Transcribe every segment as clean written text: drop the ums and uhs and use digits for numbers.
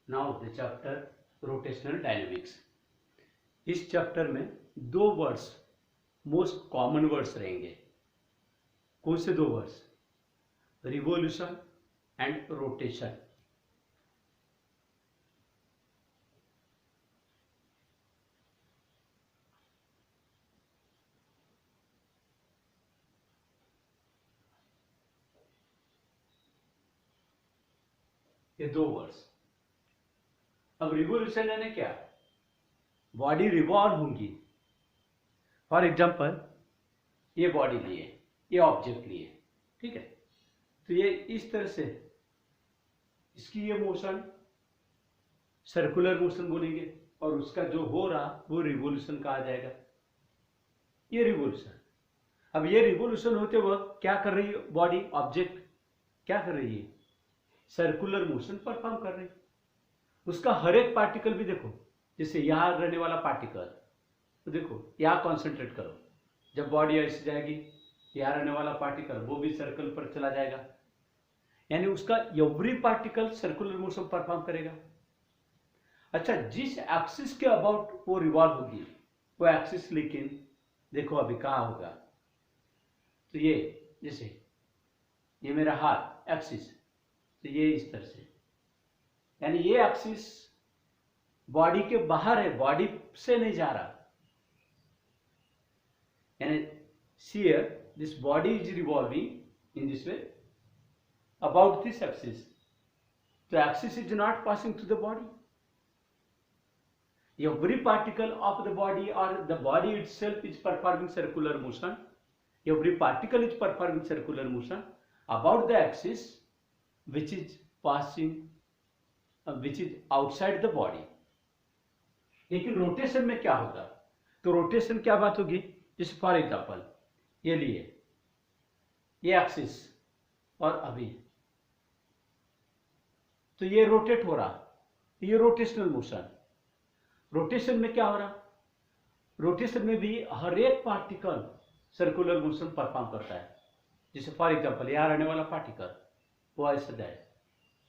Now the chapter rotational dynamics. इस chapter में दो वर्ड्स मोस्ट कॉमन वर्ड्स रहेंगे। कौन से दो वर्ड्स? Revolution and rotation. ये दो वर्ड्स। अब रिवोल्यूशन यानी क्या? बॉडी रिवॉल्व होंगी। फॉर एग्जांपल ये बॉडी लिए, ये ऑब्जेक्ट लिए, ठीक है, तो ये इस तरह से, इसकी ये मोशन सर्कुलर मोशन बोलेंगे और उसका जो हो रहा वो रिवोल्यूशन कहा जाएगा। ये रिवोल्यूशन। अब ये रिवोल्यूशन होते वक्त क्या कर रही है बॉडी, ऑब्जेक्ट क्या कर रही है? सर्कुलर मोशन परफॉर्म कर रही है। उसका हर एक पार्टिकल भी देखो, जैसे यहां रहने वाला पार्टिकल, तो देखो यहां कॉन्सेंट्रेट करो, जब बॉडी ऐसे जाएगी यहां रहने वाला पार्टिकल वो भी सर्कल पर चला जाएगा, यानी उसका every particle circular motion perform करेगा। अच्छा, जिस एक्सिस के अबाउट वो रिवॉल्व होगी वो एक्सिस, लेकिन देखो अभी कहाँ होगा, तो ये जैसे ये मेरा हाथ एक्सिस, तो ये इस तरह से, यानी ये एक्सिस बॉडी के बाहर है, बॉडी से नहीं जा रहा, यानी here this body is revolving in this way about this axis. The axis is not passing through the body. Every particle of the body or the body itself is performing circular motion. Every particle is performing circular motion about the axis which is passing, which is outside the body. लेकिन rotation में क्या होगा? तो rotation क्या बात होगी? जैसे for example ये लिए, ये एक्सिस और अभी, तो ये रोटेट हो रहा, ये रोटेशनल मोशन। रोटेशन में क्या हो रहा? रोटेशन में भी हर एक पार्टिकल सर्कुलर मोशन परफॉर्म करता है। जैसे फॉर एग्जांपल यहां रहने वाला पार्टिकल वो ऐसे जाए,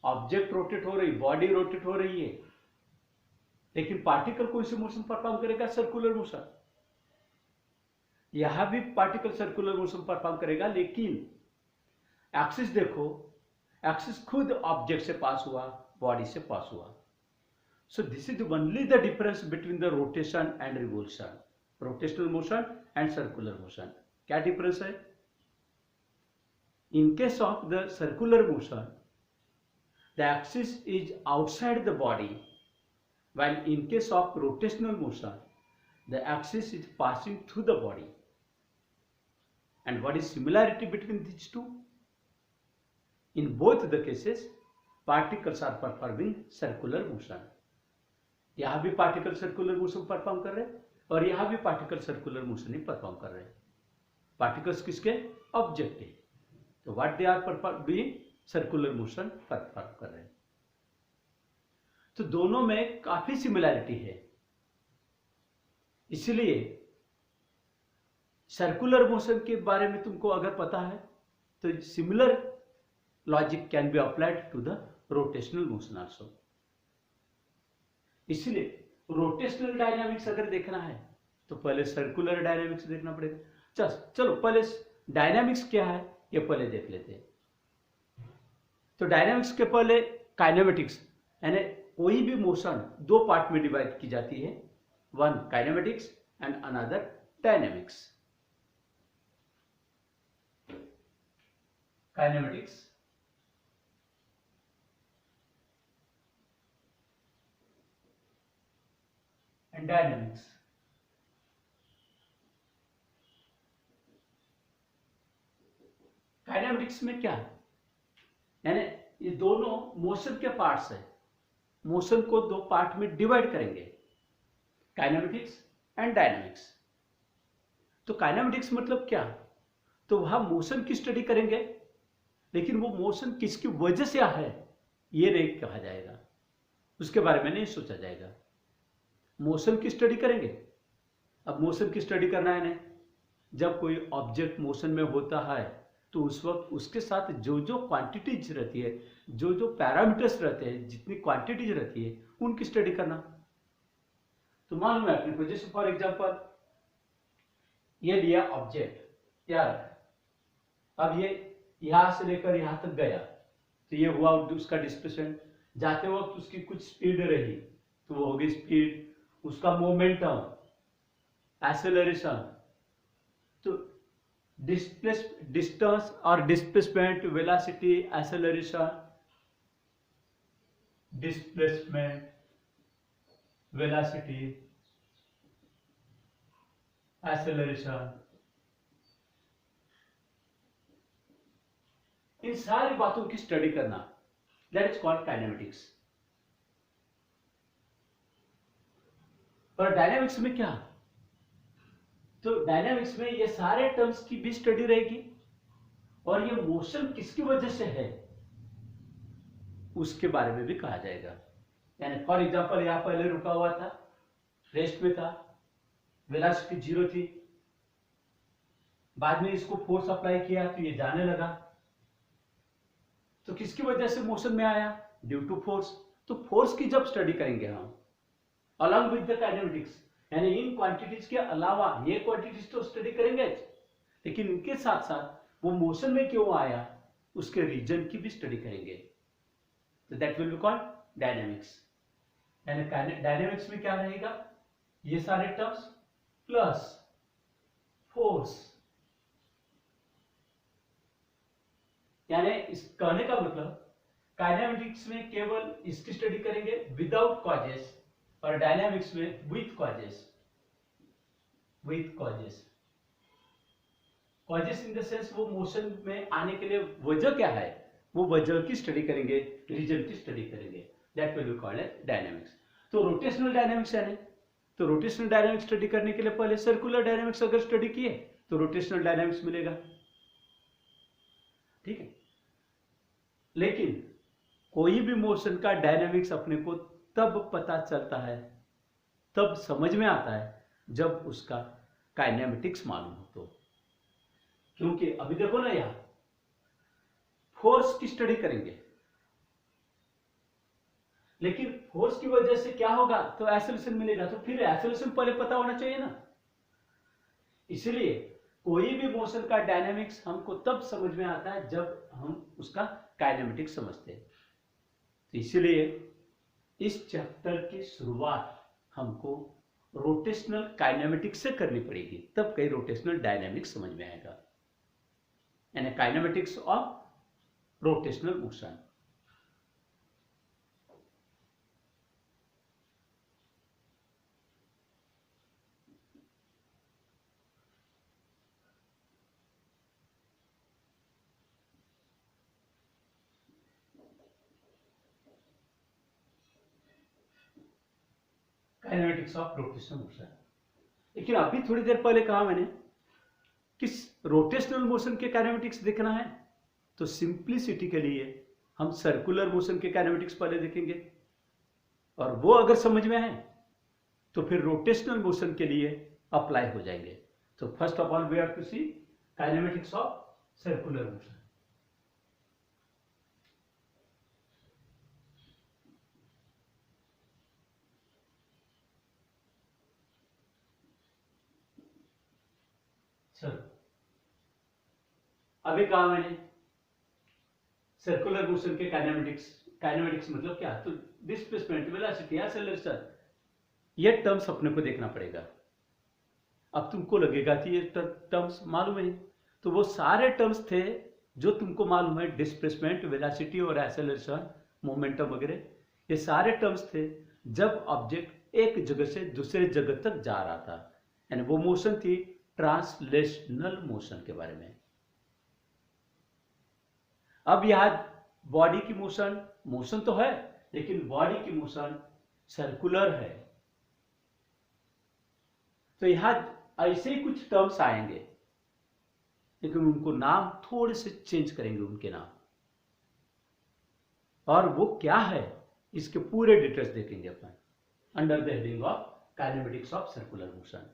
ऑब्जेक्ट रोटेट हो रही, बॉडी रोटेट हो रही है, लेकिन पार्टिकल कौन सी मोशन परफॉर्म करेगा? Circular motion. यहां भी पार्टिकल सर्कुलर मोशन परफॉर्म करेगा, लेकिन एक्सिस देखो, एक्सिस खुद ऑब्जेक्ट से पास हुआ, बॉडी से पास हुआ। So this is only the difference between the rotation and revolution, rotational motion and circular motion. क्या डिफरेंस है? In case of the circular motion the axis is outside the body, while in case of rotational motion the axis is passing through the body. And what is similarity between these two? In both the cases particles are performing circular motion. यहां भी particle circular motion perform कर रहे हैं और यहां भी particle circular motion ही perform कर रहे हैं। पार्टिकल्स किसके? ऑब्जेक्ट के। तो what they are doing? Circular motion perform कर रहे हैं। तो दोनों में काफी सिमिलैरिटी है, इसलिए सर्कुलर मोशन के बारे में तुमको अगर पता है तो similar logic can be applied to the rotational motion also. इसलिए रोटेशनल डायनामिक्स अगर देखना है तो पहले सर्कुलर डायनामिक्स देखना पड़ेगा। चलो पहले डायनामिक्स क्या है ये पहले देख लेते हैं। तो डायनामिक्स के पहले काइनेमेटिक्स, यानी कोई भी मोशन दो पार्ट में डिवाइड की जाती है, one kinematics and another dynamics. Kinematics and dynamics. Kinematics में क्या है? यानी ये दोनों मोशन के पार्ट्स है, मोशन को दो पार्ट में डिवाइड करेंगे, काइनेमेटिक्स एंड डायनामिक्स। तो काइनेमेटिक्स मतलब क्या? तो वहां मोशन की स्टडी करेंगे, लेकिन वो मोशन किसकी वजह से है ये नहीं कहा जाएगा, उसके बारे में नहीं सोचा जाएगा। मोशन की स्टडी करेंगे। अब मोशन की स्टडी करना है ना, जब कोई ऑब्जेक्ट मोशन में होता है तो उस वक्त उसके साथ जो जो क्वांटिटीज रहती है, जो जो पैरामीटर्स रहते हैं, जितनी क्वांटिटीज रहती है, उनकी स्टडी करना। तो मालूम है अपने को, जैसे फॉर एग्जांपल ये लिया ऑब्जेक्ट, यार अब ये यहां से लेकर यहां तक गया, तो ये हुआ उसका डिस्प्लेसमेंट। जाते वक्त उसकी कुछ स्पीड रही, तो वो होगी स्पीड। उसका मोमेंटम, एक्सेलरेशन, तो डिस्टेंस और displacement, velocity, acceleration, displacement, velocity, acceleration, इन सारी बातों की स्टडी करना, दैट इज कॉल्ड काइनेमेटिक्स। पर डायनामिक्स में क्या, तो डायनामिक्स में ये सारे टर्म्स की भी स्टडी रहेगी, और ये मोशन किसकी वजह से है उसके बारे में भी कहा जाएगा। यानी फॉर एग्जांपल यहां पहले रुका हुआ था, रेस्ट में था, वेलोसिटी 0 थी, बाद में इसको फोर्स अप्लाई किया तो ये जाने लगा, तो किसकी वजह से मोशन में आया, ड्यू टू फोर्स। तो फोर्स की जब स्टडी करेंगे हम अलॉन्ग विद द काइनेमेटिक्स, यानी इन क्वांटिटीज के अलावा ये क्वांटिटीज तो स्टडी करेंगे, लेकिन इनके साथ साथ वो मोशन में क्यों आया उसके रीजन की भी स्टडी करेंगे, तो that will be called dynamics. यानी डायनेमिक्स में क्या रहेगा, ये सारे टर्म्स प्लस फोर्स। यानी इस कहने का मतलब काइनेमेटिक्स में केवल इसकी स्टडी करेंगे विदाउट कॉजेस, और डायनामिक्स में with causes. With causes, causes in the sense वो मोशन में आने के लिए वजह क्या है, वो वजह की स्टडी करेंगे, रीजन की स्टडी करेंगे, that will be called as dynamics. तो रोटेशनल डायनामिक्स यानी, तो रोटेशनल डायनामिक्स स्टडी करने के लिए पहले सर्कुलर डायनामिक्स अगर स्टडी किए तो रोटेशनल डायनामिक्स मिलेगा, ठीक है। लेकिन कोई भी मोशन का डायनामिक्स अपने को तब पता चलता है, तब समझ में आता है जब उसका काइनेमेटिक्स मालूम हो तो। क्योंकि अभी देखो ना, यहां फोर्स की स्टडी करेंगे, लेकिन फोर्स की वजह से क्या होगा, तो एक्सेलरेशन मिलेगा, तो फिर एक्सेलरेशन पहले पता होना चाहिए ना। इसलिए कोई भी मोशन का डायनामिक्स हमको तब समझ में आता है जब हम उसका काइनेमेटिक्स समझते हैं। तो इसीलिए इस चैप्टर की शुरुआत हमको रोटेशनल काइनेमेटिक्स से करनी पड़ेगी, तब कहीं रोटेशनल डायनामिक्स समझ में आएगा, यानी kinematics of rotational motion. Kinematics of rotational motion. लेकिन अभी थोड़ी देर पहले कहा मैंने कि रोटेशनल मोशन के काइनेमेटिक्स देखना है, तो सिंप्लिसिटी के लिए हम सर्कुलर मोशन के काइनेमेटिक्स पहले देखेंगे, और वो अगर समझ में आए तो फिर रोटेशनल मोशन के लिए अप्लाई हो जाएंगे। तो first of all we have to see kinematics of circular motion. चलो, अभी कहा मैंने सर्कुलर मोशन के काइनेमेटिक्स। काइनेमेटिक्स मतलब क्या, तो डिस्प्लेसमेंट, वेलोसिटी, एक्सेलरेशन, ये टर्म्स अपने को देखना पड़ेगा। अब तुमको लगेगा कि ये टर्म्स मालूम है, तो वो सारे टर्म्स थे जो तुमको मालूम है, डिस्प्लेसमेंट, वेलोसिटी और एक्सेलरेशन, मोमेंटम वगैरह, ये सारे टर्म्स थे जब ऑब्जेक्ट एक जगह से दूसरे जगह तक जा रहा था, यानी वो मोशन थी ट्रांसलेशनल मोशन के बारे में। अब यहां बॉडी की मोशन, मोशन तो है लेकिन बॉडी की मोशन सर्कुलर है, तो यहां ऐसे ही कुछ टर्म्स आएंगे, लेकिन उनको नाम थोड़े से चेंज करेंगे उनके नाम, और वो क्या है इसके पूरे डिटेल्स देखेंगे अपन under the heading of kinematics of circular motion.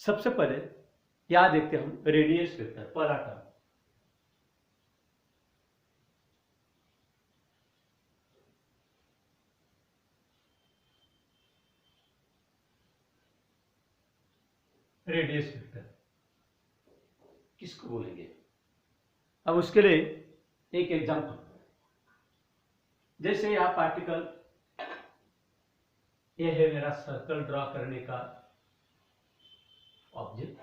सबसे पहले यहां देखते हैं हम रेडियस वेक्टर, पहला टर्म। रेडियस वेक्टर किसको बोलेंगे? अब उसके लिए एक एग्जांपल, जैसे यह पार्टिकल, ये है मेरा सर्कल ड्रॉ करने का ऑब्जेक्ट,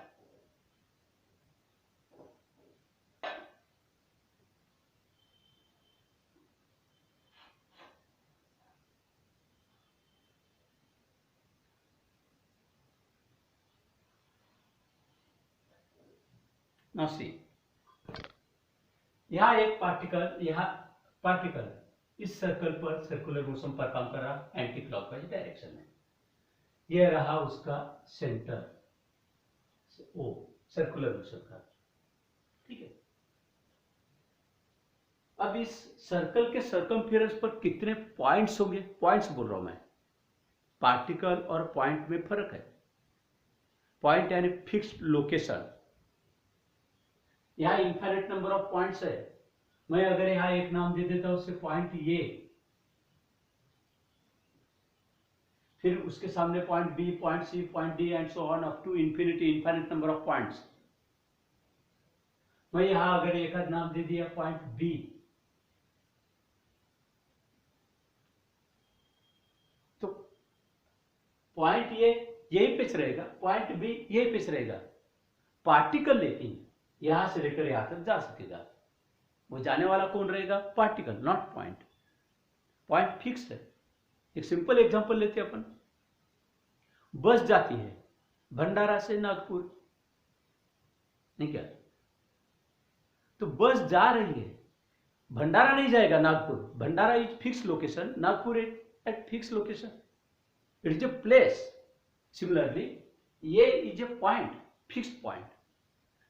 नाउ सी, यहां एक पार्टिकल इस सर्कल पर सर्कुलर मोशन परफॉर्म कर रहा एंटी क्लॉकवाइज डायरेक्शन में। यह रहा उसका सेंटर ओ सर्कुलर मोशन का, ठीक है। अब इस सर्कल के सर्कमफेरेंस पर कितने पॉइंट्स होंगे? पॉइंट्स बोल रहा हूं मैं, पार्टिकल और पॉइंट में फर्क है। पॉइंट यानी फिक्स्ड लोकेशन, यहां इनफाइनाइट नंबर ऑफ पॉइंट्स है। मैं अगर यहां एक नाम दे देता हूं उसे पॉइंट ए, फिर उसके सामने point B, point C, point D and so on up to infinity, infinite number of points. मैं यहां अगर एक आध नाम दे दिया पॉइंट बी, तो पॉइंट ए यही पिच रहेगा, पॉइंट बी यही पिच रहेगा। पार्टिकल लेकिन यहां से लेकर यहां तक जा सकेगा। वो जाने वाला कौन रहेगा? Particle, not point. Point fix है। एक सिंपल एग्जांपल लेते हैं अपन, बस जाती है भंडारा से नागपुर, नहीं क्या? तो बस जा रही है, भंडारा नहीं जाएगा, Nagpur. Bhandara is fix location, Nagpur is at fix location, it is a place. Similarly A is a point, fixed point.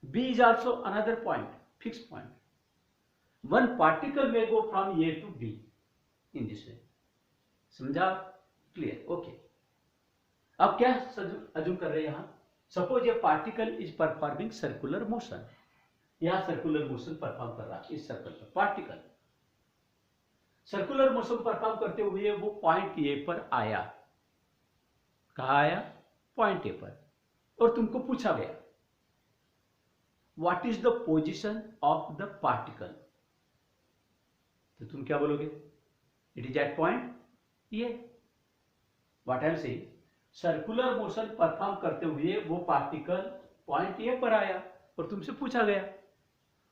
B is also another point, fixed point. One particle may go from A to B in this way. समझा? Clear? Okay. अब क्या assume कर रहे हैं यहां? Suppose ये particle is performing circular motion, यहां circular motion perform कर रहा है इस सर्कल पर। पार्टिकल सर्कुलर मोशन परफॉर्म करते हुए वो पॉइंट ए पर आया। कहा आया? पॉइंट ए पर। और तुमको पूछा गया what is the position of the particle, तो तुम क्या बोलोगे? It is at point A. What I am saying, circular motion perform करते हुए वो पार्टिकल पॉइंट ए पर आया और तुमसे पूछा गया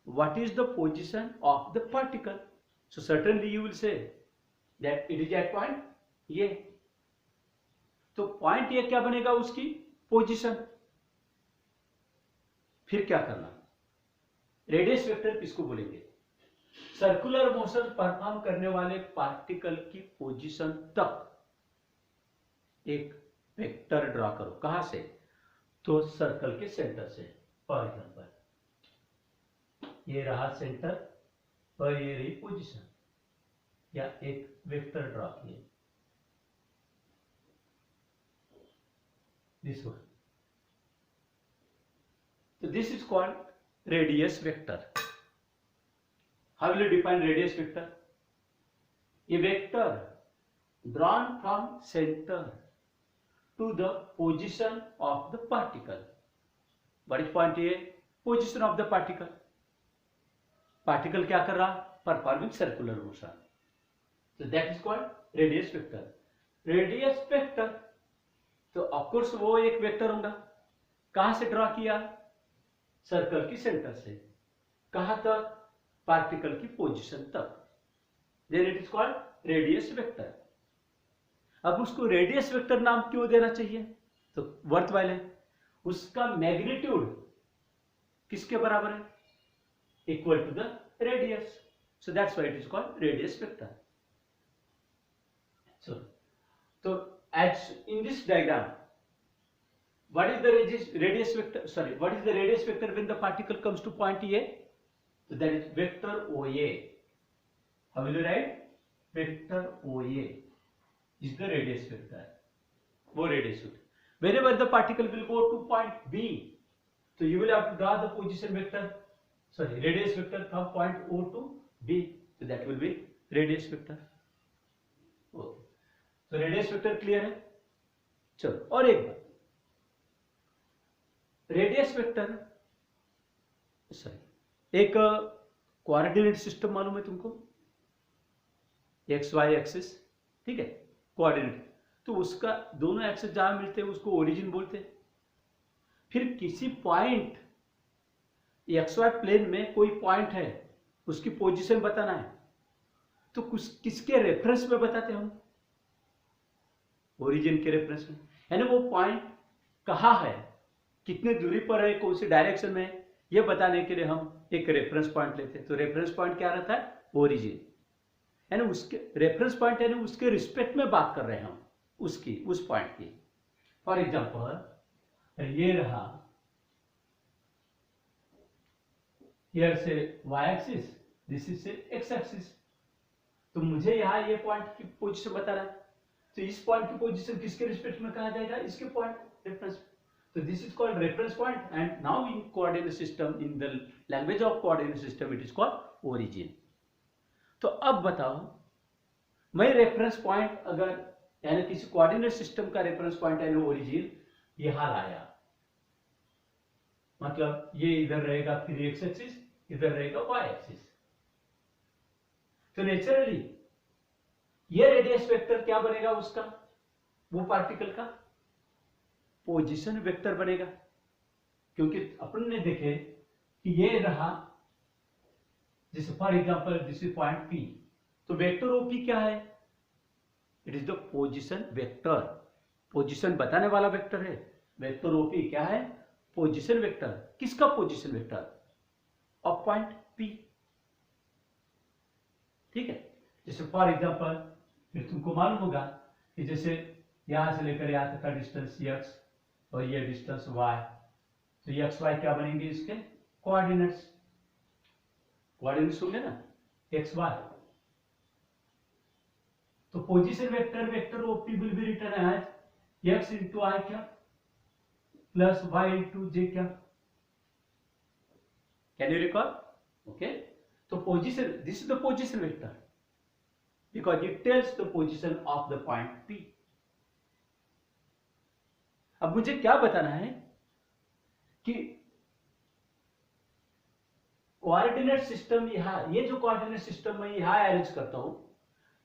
what is the position of the particle, so certainly you will say that it is at point A. तो पॉइंट ए क्या बनेगा? उसकी पोजीशन। फिर क्या करना? रेडियस वेक्टर किसको बोलेंगे? सर्कुलर मोशन परफॉर्म करने वाले पार्टिकल की पोजीशन तक एक वेक्टर ड्रॉ करो। कहां से? तो सर्कल के सेंटर से। फॉर एग्जांपल ये रहा सेंटर और ये रही पोजीशन, या एक वेक्टर ड्रॉ किए, this one. So this is called radius vector. How will you define radius vector? A vector drawn from center to the position of the particle. What is point A? Position of the particle. Particle क्या कर रहा? Performing circular motion. So that is called radius vector. Radius vector तो of course वो एक vector होगा। कहां से draw किया? सर्कल की सेंटर से। कहां तक? पार्टिकल की पोजीशन तक। Then it is called radius vector. अब उसको रेडियस वेक्टर नाम क्यों देना चाहिए? तो वर्थवाइल है। उसका मैग्नीट्यूड किसके बराबर है? Equal to the radius, so that's why it is called radius vector. So as in this diagram, what is the radius vector? Sorry, what is the radius vector when the particle comes to point A? So that is vector OA. How will you write? Vector OA is the radius vector. वो radius vector. Whenever the particle will go to point B, so you will have to draw the position vector. Sorry, radius vector from point O to B. So that will be radius vector. Okay. तो radius vector clear है। चलो और एक बात, radius vector, sorry, एक coordinate system मालूम है तुमको, एक्स वाई एक्सिस, ठीक है, कोऑर्डिनेट, तो उसका दोनों एक्सिस जहां मिलते हैं उसको ओरिजिन बोलते हैं। फिर किसी पॉइंट एक्स वाई प्लेन में कोई पॉइंट है, उसकी पोजीशन बताना है, तो किसके रेफरेंस में बताते हैं हम? ओरिजिन के रेफरेंस में। यानी वो पॉइंट कहाँ है, कितने दूरी पर है, कौन सी डायरेक्शन में है, ये बताने के लिए हम एक रेफरेंस पॉइंट लेते हैं। तो रेफरेंस पॉइंट क्या रहता है? ओरिजिन। यानी उसके रेफरेंस पॉइंट, यानी उसके रिस्पेक्ट में बात कर रहे हैं हम, उसकी, उस पॉइंट की। फॉर एग्जाम्पल ये रहा, हियर से y एक्सिस, दिस इज से x एक्सिस, तो मुझे यहाँ ये पॉइंट की पोजीशन बता रहा है, तो इस पॉइंट की पोजीशन किसके रिस्पेक्ट में कहा जाएगा? इसके पॉइंट रेफरेंस। तो this is called reference point, and now in coordinate system, in the language of coordinate system, it is called origin. तो अब बताओ, मैं रेफरेंस पॉइंट अगर, यानी किसी कोऑर्डिनेट सिस्टम का रेफरेंस पॉइंट यानी ओरिजिन यहां लाया, मतलब ये इधर रहेगा, फिर एक्स एक्सिस, इधर रहेगा वाई एक्सिस, तो नेचुरली ये रेडियस वेक्टर क्या बनेगा उसका, वो पार्टिकल का पोजीशन वेक्टर बनेगा। क्योंकि अपन ने देखे कि ये रहा, जैसे for example this is point P, तो वेक्टर ओपी क्या है? It is the position vector, position बताने वाला वेक्टर है। वेक्टर ओपी क्या है? Position vector. किसका position vector? Of point P, ठीक है। जैसे फॉर एग्जांपल, फिर तुमको मालूम होगा कि जैसे यहां से लेकर यहां तक का डिस्टेंस x और ये डिस्टेंस y, तो x y क्या बनेंगे इसके? कोऑर्डिनेट्स। कोऑर्डिनेट्स होंगे ना x y, तो position vector, vector OP will be written as x into i क्या प्लस y इंटू जे क्या। Can you recall? ओके, तो position, this is the position vector because it tells the position of the point P. अब मुझे क्या बताना है कि coordinate system यहां, ये जो कोऑर्डिनेट सिस्टम मैं यहां अरेंज करता हूं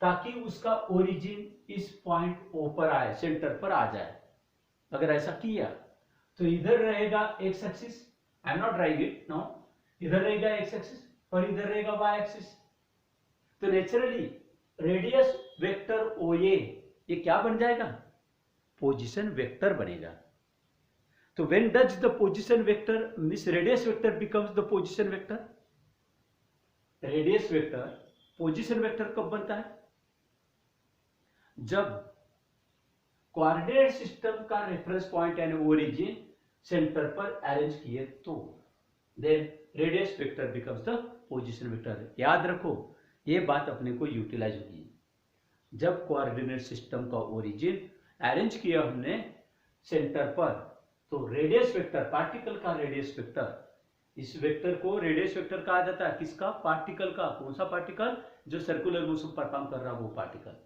ताकि उसका ओरिजिन इस पॉइंट O पर आए, सेंटर पर आ जाए। अगर ऐसा किया तो इधर रहेगा X axis, I am not writing it no, इधर रहेगा एक्स एक्सिस और इधर रहेगा वाई एक्सिस। तो नेचुरली रेडियस वेक्टर OA ये क्या बन जाएगा? पोजीशन वेक्टर बनेगा। तो when does the position vector means radius vector becomes the position vector? Radius vector position vector कब बनता है? जब कोऑर्डिनेट सिस्टम का रेफरेंस पॉइंट यानी ओरिजिन सेंटर पर अरेंज किए तो then radius vector becomes the position vector. याद रखो, ये बात अपने को यूटिलाइज होगी जब कोऑर्डिनेट सिस्टम का ओरिजिन अरेंज किया हमने सेंटर पर, तो रेडियस वेक्टर, पार्टिकल का रेडियस वेक्टर, इस वेक्टर को रेडियस वेक्टर कहा जाता है। किसका? पार्टिकल का। कौन सा पार्टिकल? जो सर्कुलर मोशन परफॉर्म कर रहा है वो पार्टिकल।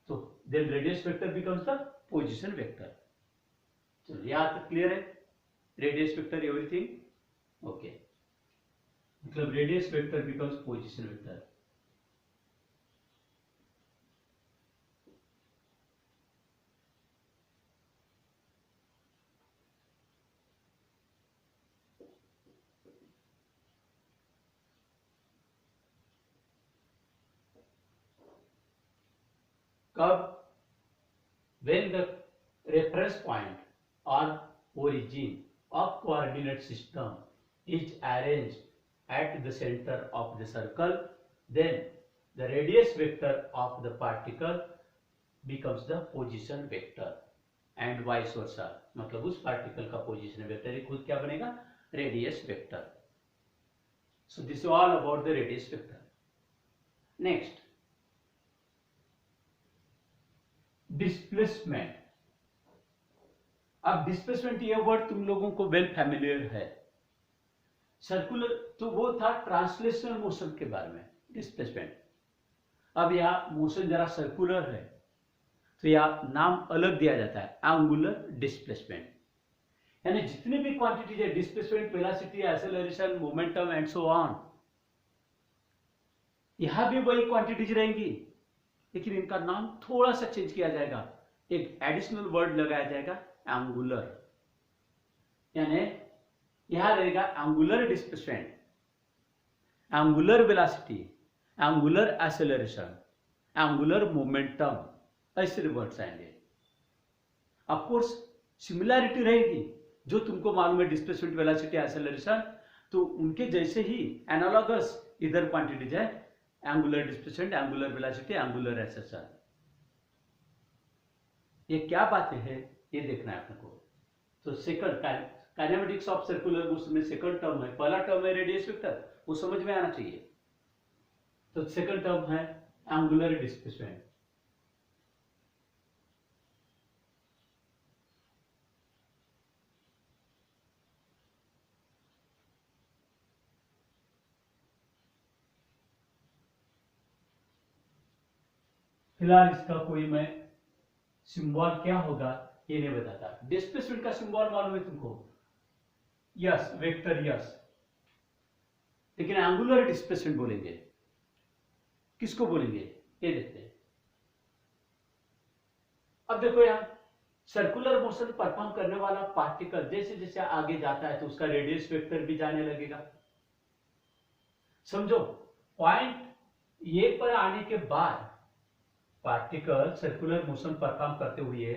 तो then radius vector becomes the position vector. चलो यहां तक क्लियर है? रेडियस वेक्टर एवरीथिंग ओके, मतलब radius vector becomes position vector. कब? when the reference point or origin of coordinate system is arranged at the center of the circle, then the radius vector of the particle becomes the position vector and vice versa। मतलब उस particle का position vector खुद क्या बनेगा? Radius vector. So this is all about the radius vector. Next, displacement. अब displacement ये word तुम लोगों को वेल फैमिलियर है। सर्कुलर तो वो था ट्रांसलेशनल मोशन के बारे में, डिस्प्लेसमेंट। अब यहां मोशन जरा सर्कुलर है तो यह नाम अलग दिया जाता है, एंगुलर डिस्प्लेसमेंट। यानी जितनी भी क्वांटिटीज है, displacement, velocity, acceleration, momentum and so on, यहां भी वही क्वांटिटीज रहेंगी, लेकिन इनका नाम थोड़ा सा चेंज किया जाएगा, एक एडिशनल वर्ड लगाया जाएगा, एंगुलर। यानी यहां रहेगा angular displacement, angular velocity, angular acceleration, angular momentum, ऐसे वर्ड्स आएंगे। ऑफ कोर्स सिमिलैरिटी रहेगी, जो तुमको मालूम है डिस्प्लेसमेंट, वेलोसिटी, एक्सेलरेशन, तो उनके जैसे ही एनालॉगस इधर क्वांटिटीज है, angular displacement, angular velocity, angular acceleration. ये क्या बातें हैं ये देखना है अपने को। तो second kinematics of circular motion में सेकंड टर्म है, पहला टर्म है रेडियस वेक्टर, वो समझ में आना चाहिए। तो सेकंड टर्म है एंगुलर डिस्प्लेसमेंट। फिलहाल इसका कोई मैं सिंबल क्या होगा ये नहीं बताता। डिस्प्लेसमेंट का सिंबल मालूम है तुमको, यस, वेक्टर यस, लेकिन एंगुलर डिस्प्लेसमेंट बोलेंगे, किसको बोलेंगे ये देखते हैं। अब देखो यहां सर्कुलर मोशन परफॉर्म करने वाला पार्टिकल जैसे जैसे आगे जाता है तो उसका रेडियस वेक्टर भी जाने लगेगा। समझो, पॉइंट ए पर आने के बाद पार्टिकल सर्कुलर मोशन परफॉर्म करते हुए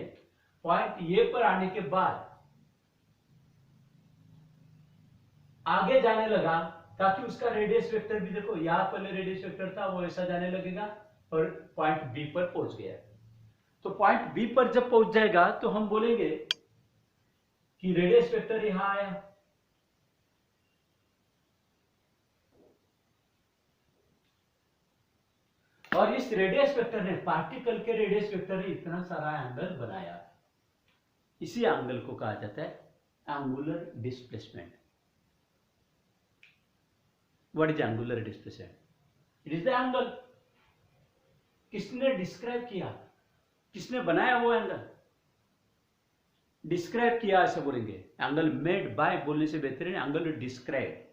पॉइंट ए पर आने के बाद आगे जाने लगा, ताकि उसका रेडियस वेक्टर भी देखो, यहां पहले रेडियस वेक्टर था वो ऐसा जाने लगेगा और पॉइंट बी पर पहुंच गया। तो पॉइंट बी पर जब पहुंच जाएगा तो हम बोलेंगे कि रेडियस वेक्टर यहां आया, और इस रेडियस वेक्टर ने, पार्टिकल के रेडियस वेक्टर ने इतना सारा एंगल बनाया। इसी एंगल को कहा जाता है angular displacement. What is angular displacement? It is the angle. किसने डिस्क्राइब किया, किसने बनाया वो एंगल? डिस्क्राइब किया ऐसे बोलेंगे। एंगल मेड बाय बोलने से बेहतर है एंगल डिस्क्राइब।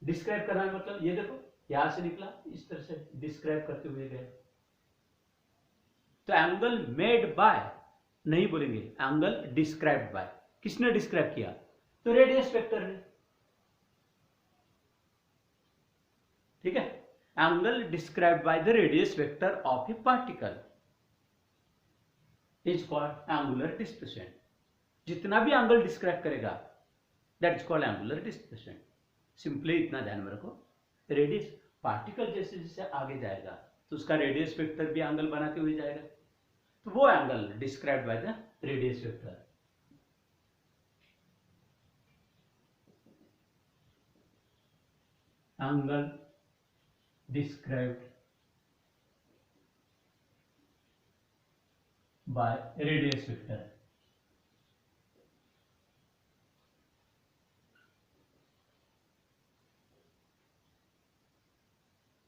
डिस्क्राइब करना मतलब ये देखो, यहां से निकला, इस तरह से डिस्क्राइब करते हुए गए। तो एंगल मेड बाय नहीं बोलेंगे, एंगल डिस्क्राइब्ड बाय। किसने डिस्क्राइब किया? तो रेडियस वेक्टर ने। ठीक है, angle described by the radius vector of A particle is called angular displacement. जितना भी एंगल डिस्क्राइब करेगा that is called angular displacement. Simply इतना ध्यान में रखो, रेडियस, पार्टिकल जैसे जैसे आगे जाएगा तो उसका रेडियस वेक्टर भी एंगल बनाते हुए जाएगा, तो वो angle described by the radius vector. Angle described bye radius vector.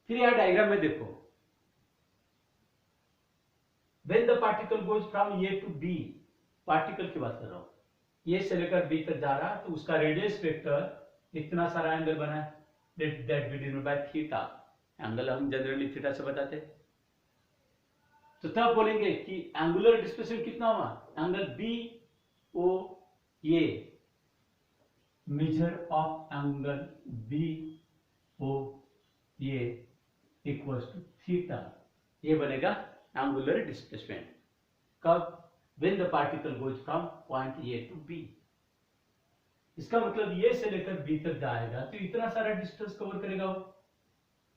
फिर यह डायग्राम में देखो, when the particle goes from A to B, particle की बात कर रहा हूं, ए से लेकर बी तक जा रहा, तो उसका रेडियस वेक्टर इतना सारा एंगल बना है, that B denoted by theta. Angle हम जनरली थीटा से बताते हैं। तो तब बोलेंगे कि एंगुलर डिस्प्लेसमेंट कितना हुआ, angle B O A, measure of angle B O A equals to theta. ये बनेगा एंगुलर डिस्प्लेसमेंट। कब? When the particle goes from point A to B. इसका मतलब ए से लेकर बी तक जाएगा तो इतना सारा डिस्टेंस कवर करेगा वो,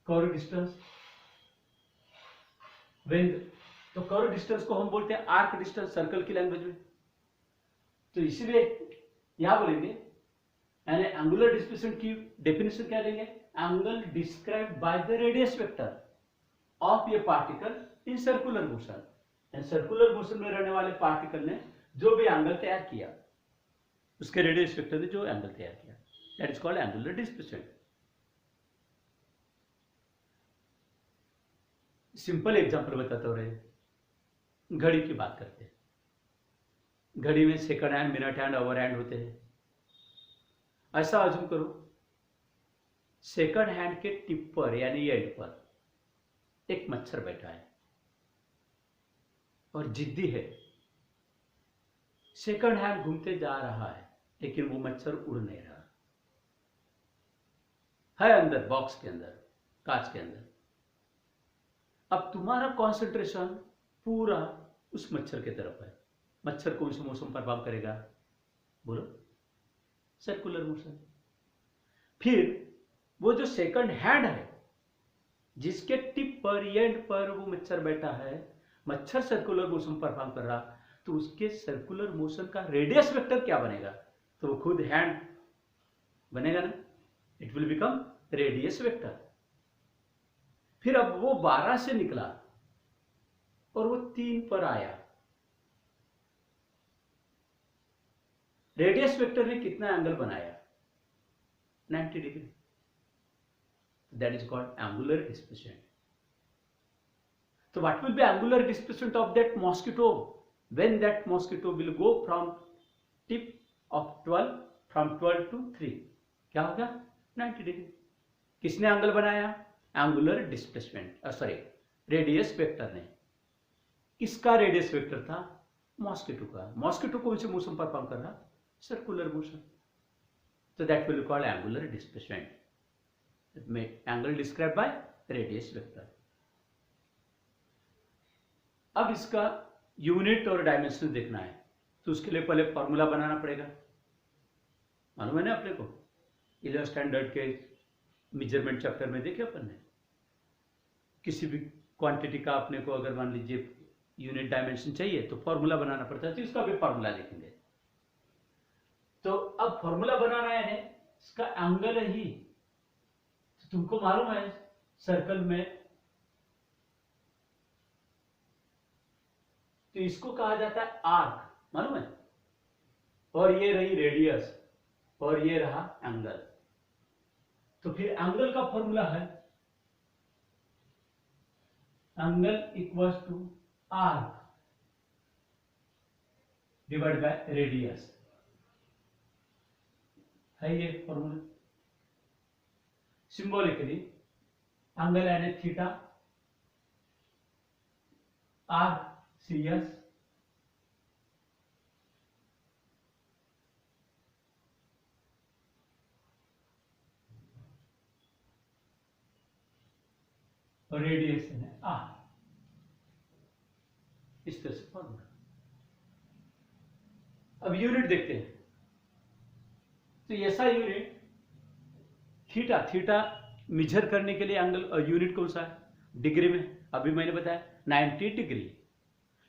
कवर डिस्टेंस। व्हेन, तो कवर डिस्टेंस को हम बोलते हैं आर्क डिस्टेंस सर्कल की लैंग्वेज में। तो इसलिए यहां बोलेंगे, यानी एंगुलर डिस्प्लेसमेंट की डेफिनेशन क्या देंगे? Angle described by the radius vector of A particle in circular motion. Circular motion में रहने वाले पार्टिकल ने जो भी एंगल तैयार किया, उसके रेडियस वेक्टर ने जो एंगल तैयार किया, that is called angular displacement. Simple example बताता हूं रे, घड़ी की बात करते हैं। घड़ी में second hand, minute hand, hour hand होते हैं। ऐसा अज्यूम करो, सेकंड हैंड के टिप पर यानी एंड पर एक मच्छर बैठा है और जिद्दी है। सेकंड हैंड घूमते जा रहा है लेकिन वो मच्छर उड़ नहीं रहा है अंदर, बॉक्स के अंदर, कांच के अंदर। अब तुम्हारा कंसंट्रेशन पूरा उस मच्छर की तरफ है। मच्छर कौन से मौसम पर प्रभाव करेगा? बोलो, सर्कुलर मोशन। फिर वो जो सेकंड हैंड है जिसके टिप पर एंड पर वो मच्छर बैठा है, मच्छर सर्कुलर मोशन परफॉर्म कर रहा, तो उसके सर्कुलर मोशन का रेडियस वेक्टर क्या बनेगा? तो वो खुद हैंड बनेगा ना, it will become radius vector. फिर अब वो 12 से निकला और वो 3 पर आया। रेडियस वेक्टर ने कितना एंगल बनाया? 90 degree. That is called angular displacement. So what will be angular displacement of that mosquito when that mosquito will go from tip of 12 to 3? क्या होगा? 90 डिग्री। किसने एंगल बनाया? Angular displacement, sorry, radius vector ने। किसका radius vector था? Mosquito का। Mosquito कौन से मोशन परफॉर्म कर रहा? Circular motion. तो that will called angular displacement. Angle describe by radius vector. अब इसका यूनिट और डायमेंशन देखना है तो उसके लिए पहले फॉर्मूला बनाना पड़ेगा। मालूम है ना अपने को, 11th स्टैंडर्ड के मेजरमेंट चैप्टर में देखे अपन ने, किसी भी क्वांटिटी का अपने को अगर मान लीजिए यूनिट डायमेंशन चाहिए तो फॉर्मूला बनाना पड़ता है। तो इसका भी फॉर्मूला लिखेंगे। तो अब फॉर्मूला बनाना है इसका एंगल ही। तो तुमको मालूम है सर्कल में तो इसको कहा जाता है आर्क, मालूम है? और ये रही रेडियस और ये रहा एंगल। तो फिर एंगल का फॉर्मूला है angle equals to arc divide by radius, है ये फॉर्मूला। सिंबॉलिकली एंगल यानी थीटा, आर्क CS, और रेडियस है R। इस तरह से फॉर्मूला। अब यूनिट देखते हैं। तो ऐसा यूनिट थीटा मेजर करने के लिए एंगल यूनिट कौन सा है? डिग्री में। अभी मैंने बताया 90 डिग्री।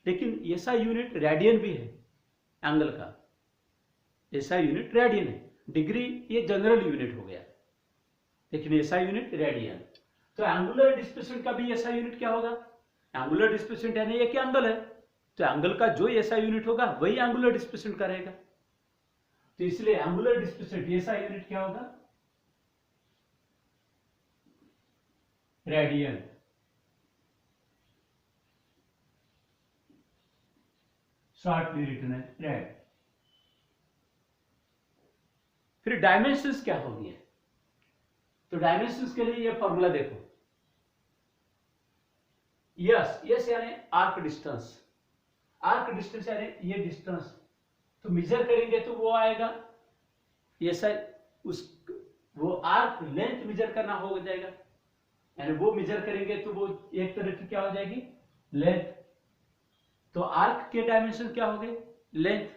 लेकिन ऐसा यूनिट रेडियन भी है एंगल का। ऐसा यूनिट रेडियन है। डिग्री ये जनरल यूनिट हो गया, लेकिन ऐसा यूनिट रेडियन। तो एंगुलर डिस्प्लेसमेंट का भी ऐसा यूनिट क्या होगा? एंगुलर डिस्प्लेसमेंट यानी ये क्या एंगल है, तो एंगल का जो ऐसा यूनिट होगा वही एंगुलर डिस्प्लेसमेंट का रहेगा। तो इसलिए एंगुलर डिस्प्लेसमेंट ऐसा यूनिट क्या होगा? रेडियन। शॉर्टली रिटन है रेड। फिर डायमेंशंस क्या होगी? तो डायमेंशंस के लिए ये फॉर्मूला देखो। यस यानी आर्क डिस्टेंस। आर्क डिस्टेंस यानी ये डिस्टेंस। तो मेजर करेंगे तो वो आएगा ऐसा, वो आर्क लेंथ मेजर करना हो जाएगा, यानी वो मेजर करेंगे तो वो एक तरह की क्या हो जाएगी? लेंथ। तो आर्क के डायमेंशन क्या हो गए? लेंथ।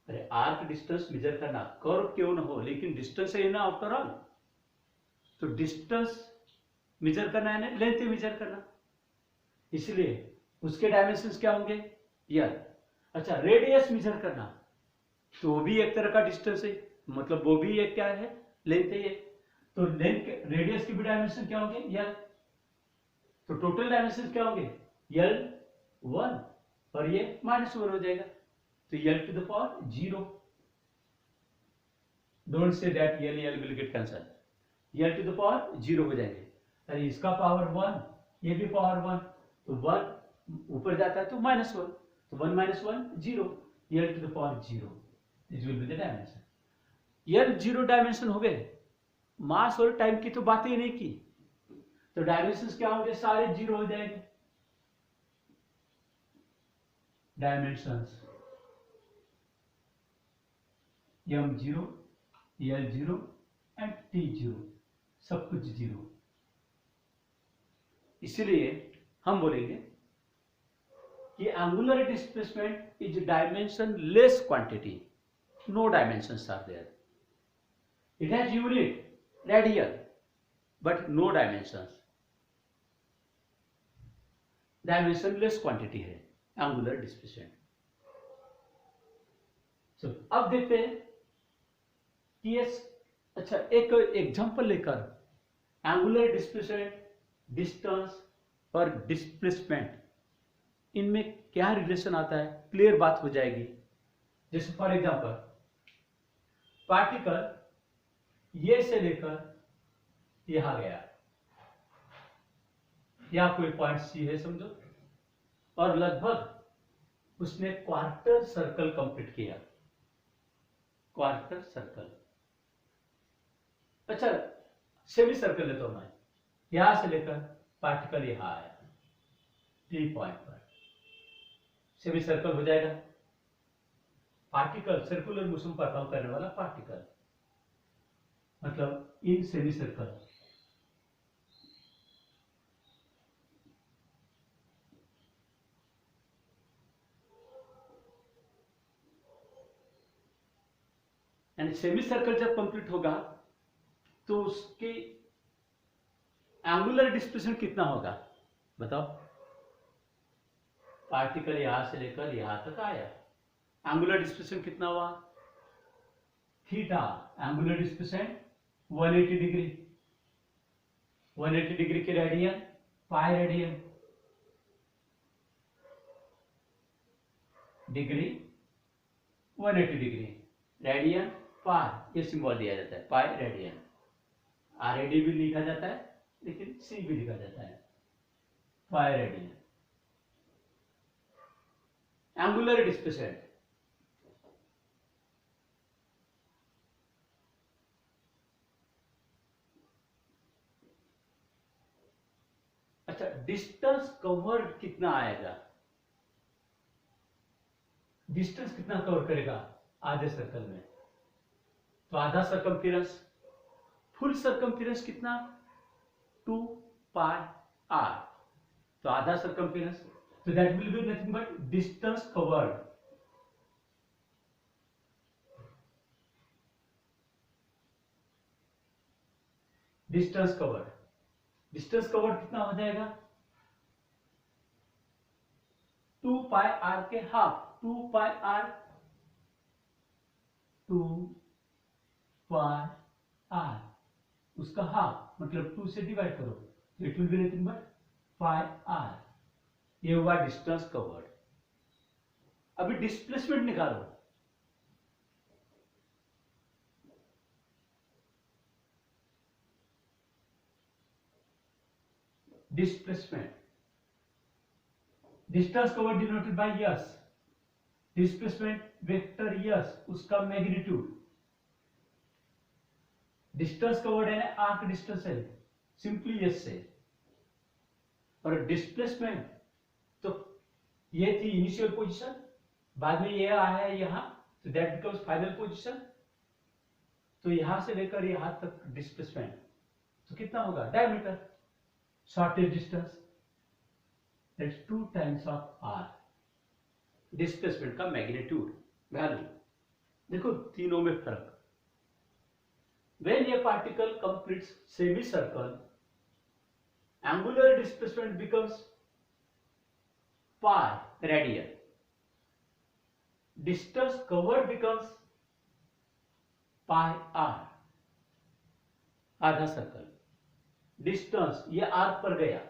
अरे आर्क डिस्टेंस मेजर करना, कर्व क्यों ना हो लेकिन डिस्टेंस है ना आफ्टर ऑल। तो डिस्टेंस मेजर करना है ना, लेंथ मेजर करना, इसलिए उसके डायमेंशंस क्या होंगे? यल। अच्छा, रेडियस मेजर करना तो वो भी एक तरह का डिस्टेंस है, मतलब वो भी एक क्या है? लेंथ है ये। तो लेंथ रेडियस की भी डायमेंशन क्या होंगे? यल। तो टोटल डायमेंशन क्या होंगे? L1 और ये -1 हो जाएगा। तो L to the power 0। Don't say that L will get cancel. L to the power 0 हो जाएंगे। अरे इसका पावर 1, ये भी पावर 1, तो 1 ऊपर जाता है तो -1, तो 1 - 1 0, L to the power 0। This will be the dimension. L 0 dimension हो गए, मास और टाइम की तो बात ही नहीं की, तो डायमेंशंस क्या होंगे, सारे 0 हो जाएंगे। Dimensions m0, l0 and t0, सब कुछ 0। इसलिए हम बोलेंगे कि angular displacement is dimensionless quantity, no dimensions are there, it has unit radial but no dimensions, dimensionless quantity है एंगुलर डिस्प्लेसमेंट। चलो अब देखते हैं कि ये, अच्छा एक एग्जांपल लेकर एंगुलर डिस्प्लेसमेंट, डिस्टेंस और डिस्प्लेसमेंट, इनमें क्या रिलेशन आता है, क्लियर बात हो जाएगी। जैसे फॉर एग्जांपल पार्टिकल ये से लेकर यहां गया, या कोई पॉइंट सी है समझो, और लगभग उसने क्वार्टर सर्कल कंप्लीट किया, क्वार्टर सर्कल। अच्छा सेमी सर्कल लेता हूं मैं, यहां से लेकर पार्टिकल यहां आया टी पॉइंट पर, सेमी सर्कल हो जाएगा। पार्टिकल सर्कुलर मोशन परफॉर्म करने वाला पार्टिकल, मतलब in semi circle. And semi circle जब कंप्लीट होगा तो उसकी एंगुलर डिस्प्लेसमेंट कितना होगा बताओ। पार्टिकल यहां से लेकर यहां तक आया, एंगुलर डिस्प्लेसमेंट कितना हुआ, theta. Angular displacement 180 degree, 180 degree के radian pi radian, degree 180 degree, radian pi, ये सिंबल दिया जाता है पाई रेडियन। आरएडी भी लिखा जाता है लेकिन सी भी लिखा जाता है, पाई रेडियन। एंगुलर डिस्प्लेसमेंट, अच्छा डिस्टेंस कवर्ड कितना आएगा, डिस्टेंस कितना कवर करेगा आधे सर्कल में, तो आधा सर्कमफिरेंस, फुल सर्कमफिरेंस कितना 2 पाई आर, तो आधा सर्कमफिरेंस, तो that will be nothing but distance covered. Distance covered, distance covered कितना हो जाएगा 2 पाई आर के half, 2 pi R, 2 pi R उसका हाफ, मतलब 2 से डिवाइड करो, it will be nothing but pi R. ये हुआ डिस्टेंस कवर्ड। अभी डिस्प्लेसमेंट निकालो, displacement, distance covered denoted by S, displacement vector S, उसका मैग्नीट्यूड, डिस्टेंस कवर्ड है आर्क डिस्टेंस है, सिंपली यस से, और डिस्प्लेसमेंट तो ये थी इनिशियल पोजीशन, बाद में ये आया है यहां, तो दैट बिकम्स फाइनल पोजीशन, तो यहां से लेकर यहां तक डिस्प्लेसमेंट, तो कितना होगा diameter, shortest distance, that's 2 times of R, displacement का मैग्नीट्यूड वैल्यू। देखो तीनों में फर्क। When a particle completes semicircle, angular displacement becomes pi radian. Distance covered becomes pi r, आधा सर्कल। डिस्टेंस ये r पर गया,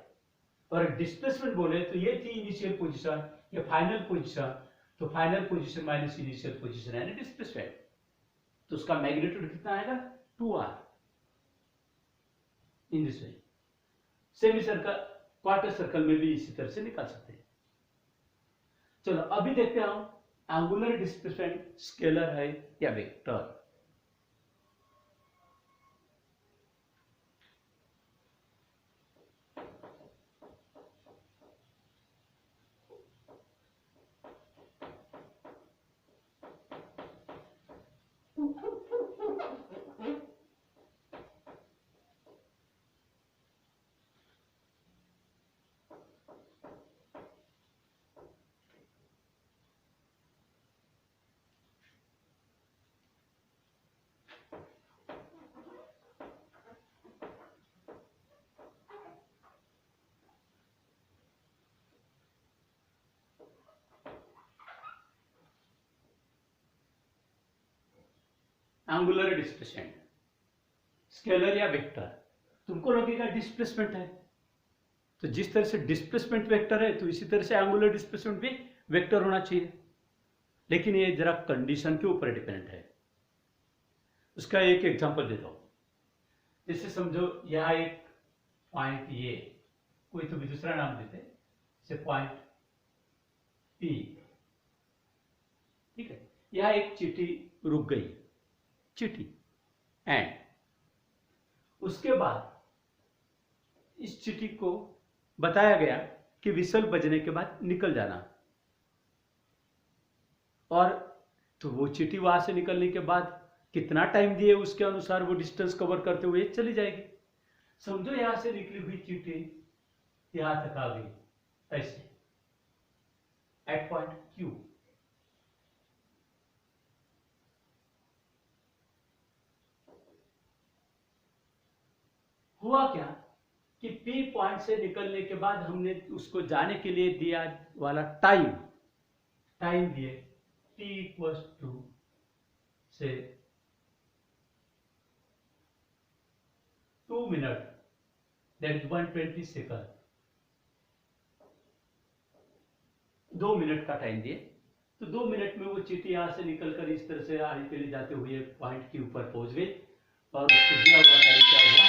और डिस्प्लेसमेंट बोले तो ये थी इनिशियल पोजीशन, ये फाइनल पोजीशन, तो final position minus initial position यानी डिस्प्लेसमेंट, तो उसका मैग्नीट्यूड कितना आएगा 2r in this way. Semi circle, quarter circle में भी इसी तरह से निकाल सकते हैं। चलो अभी देखते हैं हम एंगुलर डिस्प्लेसमेंट स्केलर है या वेक्टर। एंगुलर डिस्प्लेसमेंट, स्केलर या वेक्टर, तुमको लगेगा डिस्प्लेसमेंट है, तो जिस तरह से डिस्प्लेसमेंट वेक्टर है तो इसी तरह से एंगुलर डिस्प्लेसमेंट भी वेक्टर होना चाहिए, लेकिन ये जरा कंडीशन के ऊपर डिपेंडेंट है। उसका एक एग्जांपल देता हूं। जैसे समझो यहां एक पॉइंट, ये कोई तो भी दूसरा नाम देते हैं, जैसे पॉइंट पी, ठीक है। यहां एक चींटी रुक गई, चींटी, एंड उसके बाद इस चींटी को बताया गया कि विसल बजने के बाद निकल जाना, और तो वो चींटी वहां से निकलने के बाद कितना टाइम दिए उसके अनुसार वो डिस्टेंस कवर करते हुए चली जाएगी। समझो यहां से निकली हुई चींटी यहां तक आ गई, ऐसे एट पॉइंट क्यू, हुआ क्या कि पी पॉइंट से निकलने के बाद हमने उसको जाने के लिए दिया वाला टाइम दिए t इक्वल्स टू से 2 minute, that is 120 second, 2 minute का टाइम दिए। तो 2 मिनट में वो चींटी यहां से निकलकर इस तरह से आगे के लिए जाते हुए पॉइंट के ऊपर पहुंच गई, और उसको दिया हुआ टाइम क्या हुआ,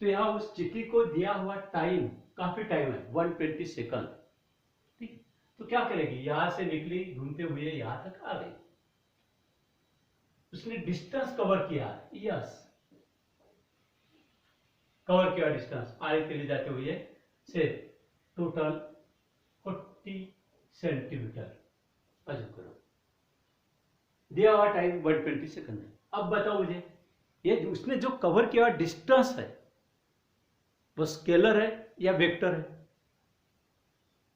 तो यहां उस चींटी को दिया हुआ टाइम काफी टाइम है, 120 सेकंड, ठीक। तो क्या करेगी, यहां से निकली घूमते हुए यहां तक आ गई, उसने डिस्टेंस कवर किया, यस कवर किया डिस्टेंस, आगे के लिए जाते हुए से टोटल 40 सेंटीमीटर, अजूम करो, दिया हुआ टाइम 120 सेकंड है। अब बताओ मुझे, ये उसने जो कवर किया डिस्टेंस है वो स्केलर है या वेक्टर है,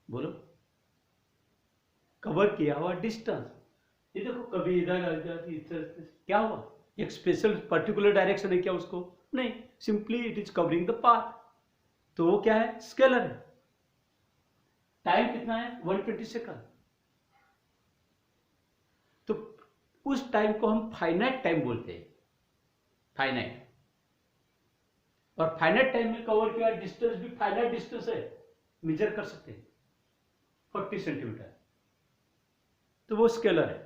बोलो। कवर किया हुआ डिस्टेंस, ये देखो कभी इधर आ जाती, क्या हुआ, एक स्पेशल पर्टिकुलर डायरेक्शन है क्या उसको, नहीं, simply it is covering the path, तो वो क्या है, स्केलर है। टाइम कितना है, 120 सेकंड। तो उस टाइम को हम फाइनाइट टाइम बोलते हैं, फाइनाइट, और फाइनाइट टाइम में कवर किया डिस्टेंस भी फाइनाइट डिस्टेंस है, मेजर कर सकते हैं 40 सेंटीमीटर, तो वो स्केलर है।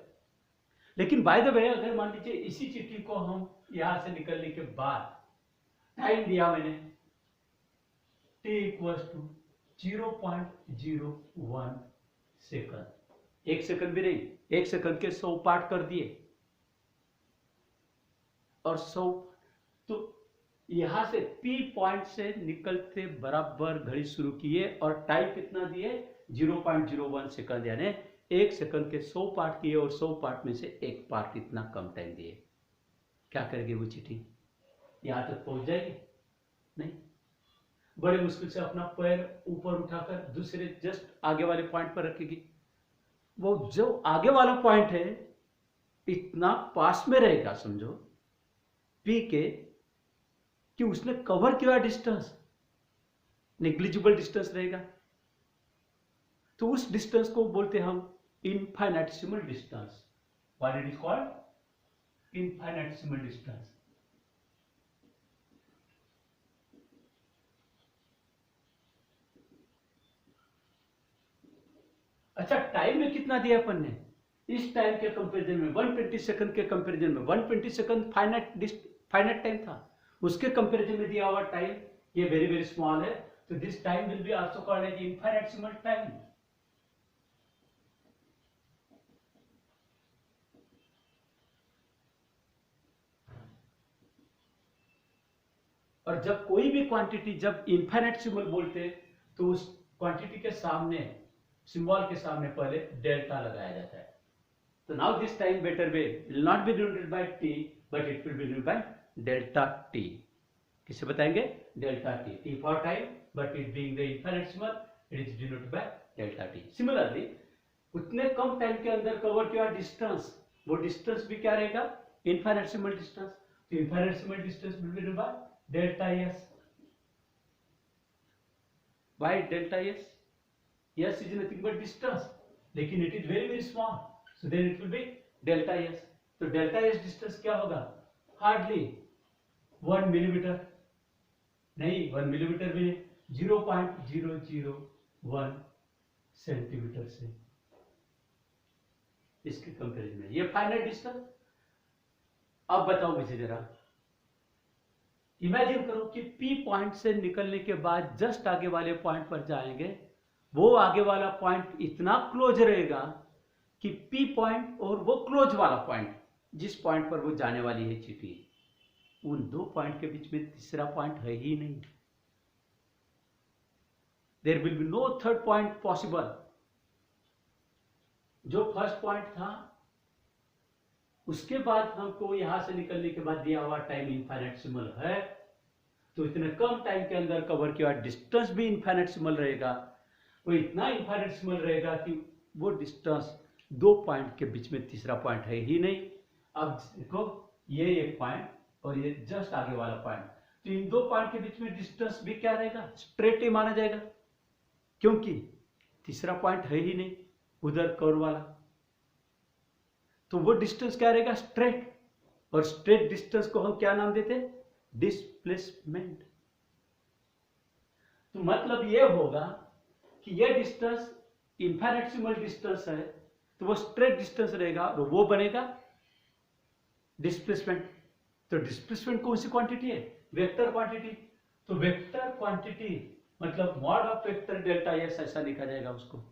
लेकिन बाय द वे, अगर मान लीजिए इसी चींटी को हम यहां से निकलने के बाद टाइम दिया मैंने t equals to 0.01 second, 1 second भी नहीं, 1 सेकंड के 100 पार्ट कर दिए, और 100, तो यहां से P पॉइंट से निकलते बराबर घड़ी शुरू किए, और टाइम कितना दिए, 0.01 सेकंड, यानी 1 सेकंड के 100 पार्ट किए, और 100 पार्ट में से 1 पार्ट इतना कम टाइम दिए। क्या करेगी वो चींटी, यहां तक पहुंच जाएगी, नहीं, बड़े मुश्किल से अपना पैर ऊपर उठाकर दूसरे जस्ट आगे वाले पॉइंट पर रखेगी। वो जो आगे वाला पॉइंट है इतना पास में रहेगा, समझो पी के, कि उसने कवर किया डिस्टेंस नेग्लिजिबल डिस्टेंस रहेगा, तो उस डिस्टेंस को बोलते हैं हम infinitesimal distance. What it is called, infinitesimal distance. अच्छा, टाइम में कितना दिया अपन ने, इस टाइम के कंपैरिजन में 120 सेकंड के कंपैरिजन में 120 सेकंड फाइनाइट टाइम था, उसके कंपैरिजन में दिया हुआ टाइम ये वेरी वेरी स्मॉल है, तो this time will be also called as infinitesimal time. और जब कोई भी क्वांटिटी जब इनफाइनेटिसिमल बोलते हैं तो उस क्वांटिटी के सामने, सिंबल के सामने पहले डेल्टा लगाया जाता है। तो now this time better way will not be denoted by t but it will be denoted by delta t। किसे बताएंगे, delta t, t for time, but it being the infinitesimal it is denoted by delta t। Similarly उतने कम time के अंदर cover किया distance, वो distance भी क्या रहेगा, इनफाइनेटिसिमल डिस्टेंस, तो infinitesimal distance will be denoted by delta s। Why delta s? S is nothing but distance, लेकिन it is very very small, so then it will be delta S. तो delta S distance क्या होगा? Hardly 1 millimetre, नहीं 1 millimetre भी नहीं, 0.001 centimetre से इसके comparison में ये फाइनाइट डिस्टेंस। अब बताओ मुझे जरा, इमेजिन करो कि P पॉइंट से निकलने के बाद जस्ट आगे वाले पॉइंट पर जाएंगे, वो आगे वाला पॉइंट इतना क्लोज रहेगा कि P पॉइंट और वो क्लोज वाला पॉइंट जिस पॉइंट पर वो जाने वाली है चींटी, उन दो पॉइंट के बीच में तीसरा पॉइंट है ही नहीं। There will be no third point possible. जो फर्स्ट पॉइंट था उसके बाद हमको यहां से निकलने के बाद दिया हुआ टाइम इनफाइनेटसिमल है, तो इतने कम टाइम के अंदर कवर किया डिस्टेंस भी इनफाइनेटसिमल रहेगा। वो इतना इनफाइनेटसिमल रहेगा कि वो डिस्टेंस दो पॉइंट के बीच में तीसरा पॉइंट है ही नहीं। अब देखो ये एक पॉइंट और ये जस्ट आगे वाला पॉइंट, तो इन दो पॉइंट के बीच में डिस्टेंस भी क्या रहेगा? स्ट्रेट ही माना जाएगा, क्योंकि तीसरा पॉइंट है ही नहीं उधर कर्व वाला। तो वो डिस्टेंस क्या रहेगा? स्ट्रेट। और स्ट्रेट डिस्टेंस को हम क्या नाम देते हैं? डिस्प्लेसमेंट। तो मतलब ये होगा कि ये डिस्टेंस इनफाइनेटसिमल डिस्टेंस है, तो वो स्ट्रेट डिस्टेंस रहेगा और वो बनेगा डिस्प्लेसमेंट। तो डिस्प्लेसमेंट कौन सी क्वांटिटी है? Vector quantity. तो वेक्टर क्वांटिटी मतलब mod of vector delta S, ऐसा लिखा जाएगा उसको।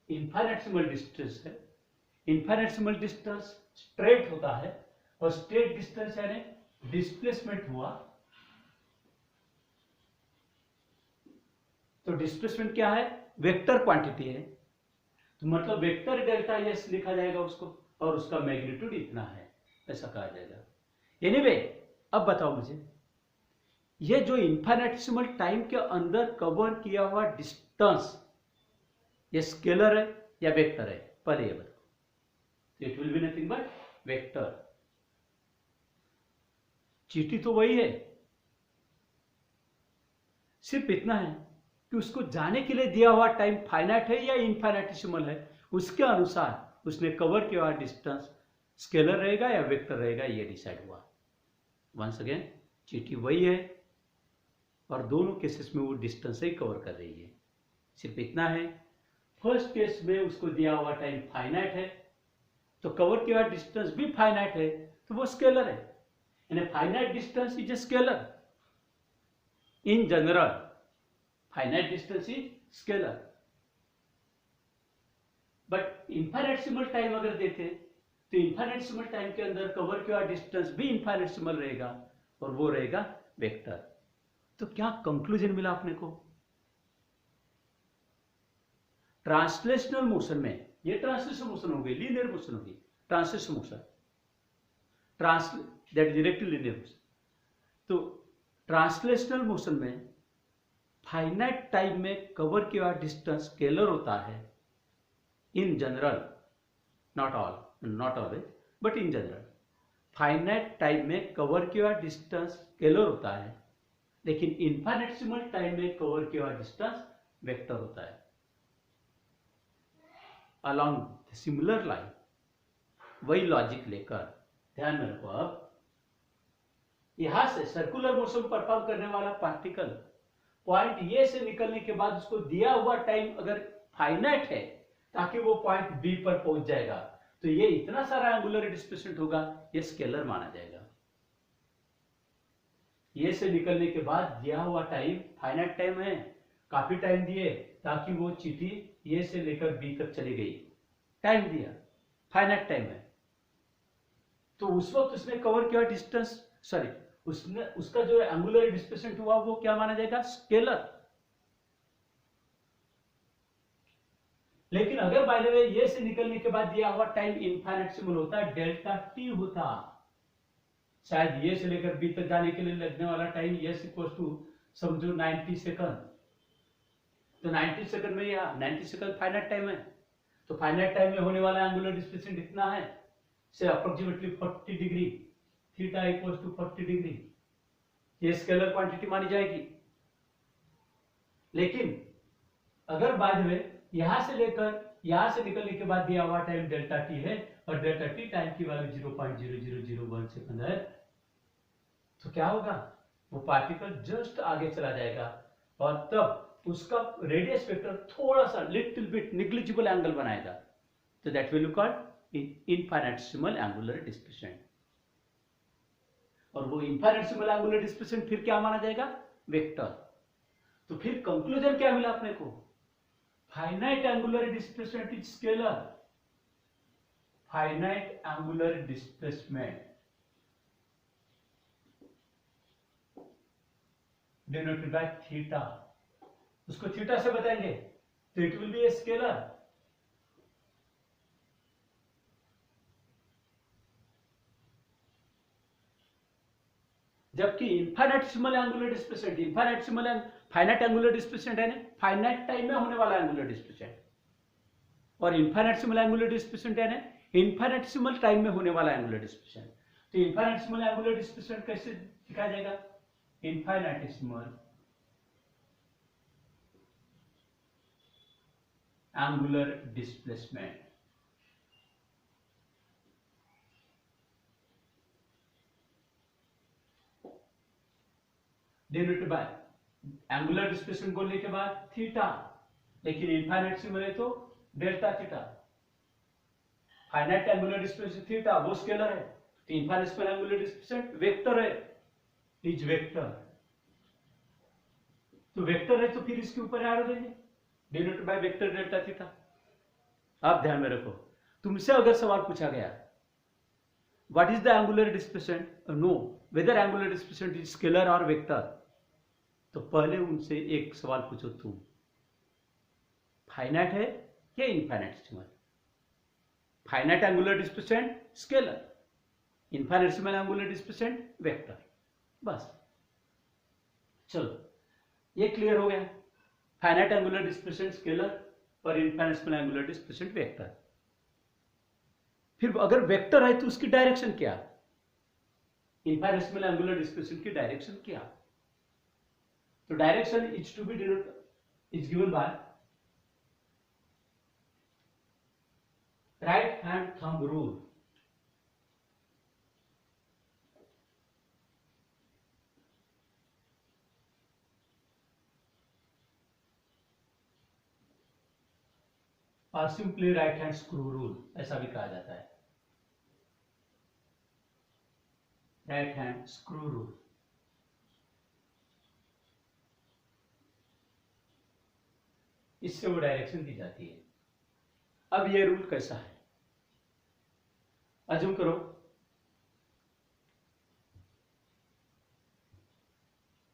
इनफाइनेटसिमल डिस्टेंस है, इनफाइनेटसिमल डिस्टेंस स्ट्रेट होता है, और स्ट्रेट डिस्टेंस यानी डिस्प्लेसमेंट हुआ। तो डिस्प्लेसमेंट क्या है? वेक्टर क्वांटिटी है। तो मतलब वेक्टर डेल्टा एस लिखा जाएगा उसको, और उसका मैग्नीट्यूड इतना है, ऐसा कहा जाएगा। एनीवे, अब बताओ मुझे, ये जो इनफाइनेटसिमल टाइम के अंदर कवर किया हुआ डिस्टेंस, ये स्केलर है या वेक्टर है? पहले ये बताओ। It will be nothing but vector. चीटी तो वही है, सिर्फ इतना है कि उसको जाने के लिए दिया हुआ टाइम फाइनाइट है या इनफाइनेटसिमल है, उसके अनुसार उसने कवर किया हुआ डिस्टेंस स्केलर रहेगा या वेक्टर रहेगा, ये डिसाइड हुआ। वंस अगेन, चीटी वही है और दोनों केसेस में वो डिस्टेंस ही कवर कर रही है। सिर्फ इतना है, फर्स्ट केस में उसको दिया हुआ टाइम फाइनाइट है, तो कवर किया हुआ डिस्टेंस भी फाइनाइट है, तो वो स्केलर है। यानी finite distance is a scalar in general. Finite distance is scalar. But infinitesimal time अगर देते तो इनफाइनेटसिमल टाइम के अंदर कवर किया हुआ डिस्टेंस भी इनफाइनेटसिमल रहेगा और वो रहेगा वेक्टर। तो क्या कंक्लूजन मिला अपने को? ट्रांसलेशनल मोशन में, ये ट्रांसलेशनल मोशन हो गई, लीनियर मोशन होगी, translational motion, that directly linear motion. तो ट्रांसलेशनल मोशन में फाइनाइट टाइम में कवर किया हुआ डिस्टेंस स्केलर होता है in general, not always but in general. Finite time में कवर किया हुआ डिस्टेंस स्केलर होता है, लेकिन इनफाइनेटसिमल टाइम में कवर किया हुआ डिस्टेंस वेक्टर होता है। अलॉन्ग सिमिलर लाइन, वही लॉजिक लेकर ध्यान में रखो। अब यहां से सर्कुलर मोशन परफॉर्म करने वाला पार्टिकल पॉइंट ए से निकलने के बाद उसको दिया हुआ टाइम अगर फाइनाइट है ताकि वो पॉइंट बी पर पहुंच जाएगा, तो ये इतना सारा एंगुलर डिस्प्लेसमेंट होगा, ये स्केलर माना जाएगा। ए से निकलने के बाद दिया हुआ टाइम फाइनाइट टाइम है, काफी टाइम दिए ताकि वो चींटी ए से लेकर बी तक चली गई, टाइम दिया, फाइनाइट टाइम है। तो उस वक्त उसने कवर किया डिस्टेंस, सॉरी उसने, उसका जो एंगुलर डिस्प्लेसमेंट हुआ वो क्या माना जाएगा? स्केलर। लेकिन अगर बाय द वे ये से निकलने के बाद दिया हुआ टाइम इनफाइनेटसिमल होता, डेल्टा टी होता, शायद ये से लेकर बी तक जाने के लिए लगने वाला टाइम एस इक्वल टू समझो 90 सेकंड, तो 90 सेकंड में या 90 सेकंड फाइनाइट टाइम है, तो फाइनाइट टाइम में होने वाला एंगुलर डिस्प्लेसमेंट इतना है, say approximately 40 degree, theta equals to 40 degree, ये स्केलर क्वांटिटी मानी जाएगी। लेकिन अगर बाय द वे यहां से लेकर यहां से निकलने के बाद दिया हुआ टाइम डेल्टा टी है और डेल्टा टी टाइम की वैल्यू 0.0001 सेकंड है। तो क्या होगा, वो पार्टिकल जस्ट आगे चला जाएगा और तब उसका रेडियस वेक्टर थोड़ा सा लिटिल बिट निग्लिजिबल एंगल बनाएगा, तो that will be called infinitesimal angular displacement. और वो इनफाइनेटेसिमल एंगुलर डिस्प्लेसमेंट फिर क्या माना जाएगा, वेक्टर। तो फिर कंक्लूजन क्या मिला अपने को, finite angular displacement is scalar, finite angular displacement denoted by theta, उसको थीटा से बताएंगे तो it will be a scalar. जबकि infinitesimal angular displacement, infinitesimal and finite angular displacement है ना, फाइनाइट टाइम में होने वाला एंगुलर डिस्प्लेसमेंट, और इनफाइनेटेसिमल एंगुलर डिस्प्लेसमेंट है ना, इनफाइनेटेसिमल टाइम में होने वाला एंगुलर डिस्प्लेसमेंट। तो इनफाइनेटेसिमल एंगुलर डिस्प्लेसमेंट कैसे दिखाया जाएगा, infinitesimal angular displacement denoted by angular displacement बोलने के बाद थीटा, लेकिन इनफाइनेटेसिमल है तो delta theta. Finite angular displacement theta वो स्केलर है, तो इनफाइनेटेसिमल एंगुलर डिस्प्लेसमेंट वेक्टर है, इज वेक्टर। तो वेक्टर है तो फिर इसके ऊपर एरो देंगे, denoted by vector delta theta. आप ध्यान में रखो, तुमसे अगर सवाल पूछा गया what is the angular displacement, no whether angular displacement is scalar और वेक्टर, तो पहले उनसे एक सवाल पूछो, तुम फाइनाइट है या infinitesimal. Finite angular displacement scalar, infinitesimal angular displacement vector, बस। चलो ये क्लियर हो गया, फाइनाइट एंगुलर डिस्प्लेसमेंट स्केलर और इनफाइनेटेसिमल एंगुलर डिस्प्लेसमेंट वेक्टर। फिर अगर वेक्टर है तो उसकी डायरेक्शन क्या, इनफाइनेटेसिमल एंगुलर डिस्प्लेसमेंट की डायरेक्शन क्या, तो direction is to be denoted is given by right hand thumb rule. और simply right hand screw rule ऐसा भी कहा जाता है, राइट हैंड स्क्रू रूल। इससे वो डायरेक्शन दी जाती है। अब ये रूल कैसा है, अज्यूम करो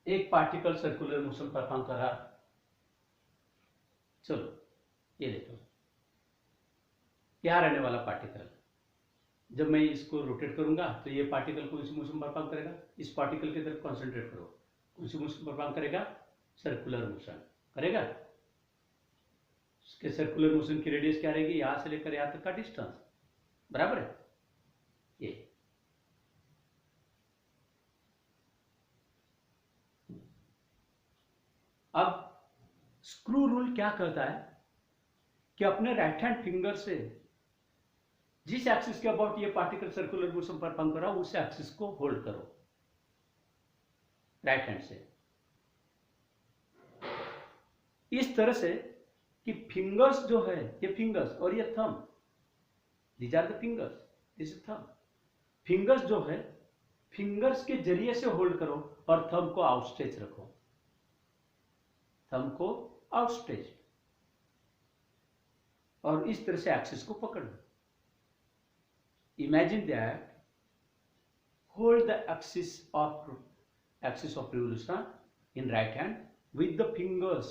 एक पार्टिकल सर्कुलर मोशन परफॉर्म कर रहा, चलो ये देखो यहाँ रहने वाला पार्टिकल, जब मैं इसको रोटेट करूंगा तो ये पार्टिकल कौन सी मोशन परफॉर्म करेगा, इस पार्टिकल की तरफ कॉन्सेंट्रेट करो, कौन सी मोशन परफॉर्म करेगा, सर्कुलर मोशन करेगा। उसके सर्कुलर मोशन की रेडियस क्या रहेगी, यहां से लेकर यहां तक का डिस्टेंस, बराबर है ये। अब स्क्रू रूल क्या कहता है कि अपने राइट हैंड फिंगर से जिस एक्सिस के अबाउट ये पार्टिकल सर्कुलर मोशन परफॉर्म कर रहा हो उस एक्सिस को होल्ड करो राइट हैंड से, इस तरह से कि फिंगर्स जो है, ये फिंगर्स और ये thumb, these are the fingers, this is thumb. Fingers जो है फिंगर्स के जरिए से होल्ड करो और थंब को आउटस्ट्रेच रखो, थंब को आउटस्ट्रेच, और इस तरह से एक्सिस को पकड़ लो। Imagine that hold the axis of revolution in right hand with the fingers,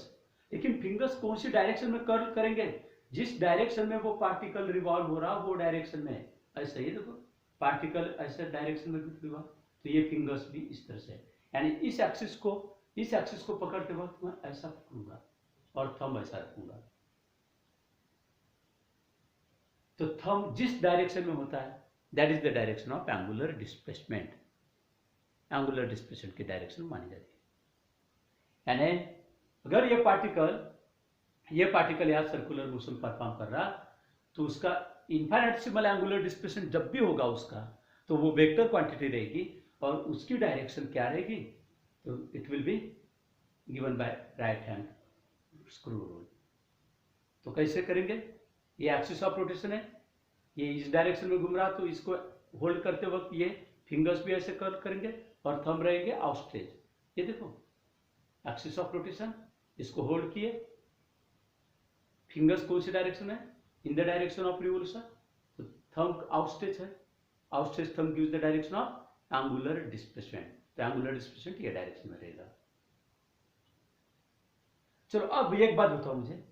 लेकिन फिंगर्स कौन सी डायरेक्शन में कर्ल करेंगे, जिस डायरेक्शन में वो पार्टिकल रिवॉल्व हो रहा वो डायरेक्शन में, ऐसा ही देखो पार्टिकल ऐसे डायरेक्शन में रिवॉल्व, तो ये फिंगर्स भी इस तरह से, यानी इस एक्सिस को पकड़ते वक्त मैं ऐसा पकड़ूंगा और थंब ऐसा रखूंगा, तो थंब जिस डायरेक्शन में होता है that is the direction of angular displacement, angular displacement की डायरेक्शन मानी जाती है। यानी अगर ये पार्टिकल ये पार्टिकल यहाँ सर्कुलर मोशन परफॉर्म कर रहा, तो उसका इनफाइनेटेसिमल एंगुलर डिस्प्लेसमेंट जब भी होगा उसका, तो वो वेक्टर क्वांटिटी रहेगी और उसकी डायरेक्शन क्या रहेगी, तो it will be given by right hand screw rule. तो कैसे करेंगे, ये एक्सिस ऑफ रोटेशन है, ये इस डायरेक्शन में घूम रहा, तो इसको होल्ड करते वक्त ये फिंगर्स भी ऐसे कर्ल करेंगे और थंब रहेंगे आउटस्ट्रेच। ये देखो एक्सिस ऑफ रोटेशन, इसको होल्ड किए, फिंगर्स कौन सी डायरेक्शन है, in the direction of revolution, तो थंब आउटस्ट्रेच है, outstretch thumb gives the direction of angular displacement, तो एंगुलर डिस्प्लेसमेंट ये डायरेक्शन में रहेगा। चलो अब एक बात बताओ मुझे,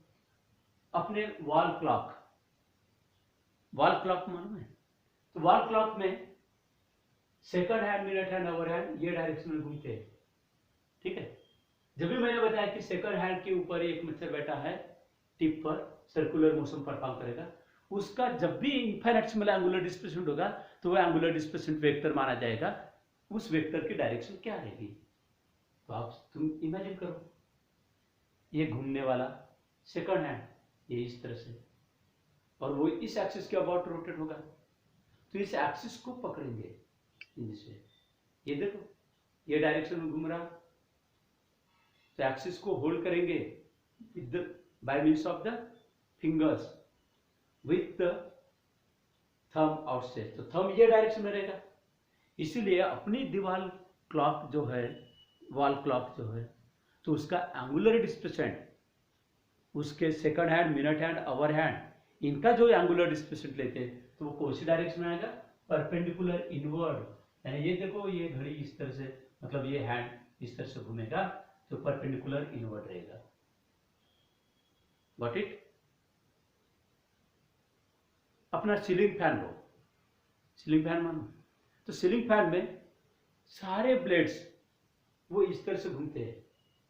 अपने वॉल क्लॉक मालूम है, तो वॉल क्लॉक में second hand, minute hand, hour hand ये डायरेक्शन में घूमते हैं, ठीक है। जब भी मैंने बताया कि सेकंड हैंड के ऊपर एक मेथड बैठा है टिप पर, सर्कुलर मोशन परफॉर्म करेगा, उसका जब भी इनफाइनेटेसिमल एंगुलर डिस्प्लेसमेंट होगा तो वो एंगुलर डिस्प्लेसमेंट वेक्टर माना जाएगा, उस वेक्टर की डायरेक्शन क्या रहेगी। तो आप तुम इमेजिन करो, ये घूमने वाला सेकंड हैंड ये इस तरह से, और वो इस एक्सिस के अबाउट रोटेट होगा, तो इस एक्सिस को पकड़ेंगे इनसे, ये देखो ये डायरेक्शन में घूम रहा, तो एक्सिस को होल्ड करेंगे with the by means of the fingers with the thumb outstretch, तो थंब ये डायरेक्शन में रहेगा। इसीलिए अपनी दीवार क्लॉक जो है, वॉल क्लॉक जो है, तो उसका एंगुलर डिस्प्लेसमेंट, उसके second hand, minute hand, hour hand, इनका जो एंगुलर डिस्प्लेसमेंट लेते हैं तो वो कौन सी डायरेक्शन में आएगा, परपेंडिकुलर इनवर्ड, यानी ये देखो ये घड़ी इस तरह से, मतलब ये हैंड इस तरह से घूमेगा तो परपेंडिकुलर इनवर्ड रहेगा। Got it. अपना सीलिंग फैन लो, सीलिंग फैन मानो, तो सीलिंग फैन में सारे ब्लेड्स वो इस तरह से घूमते हैं,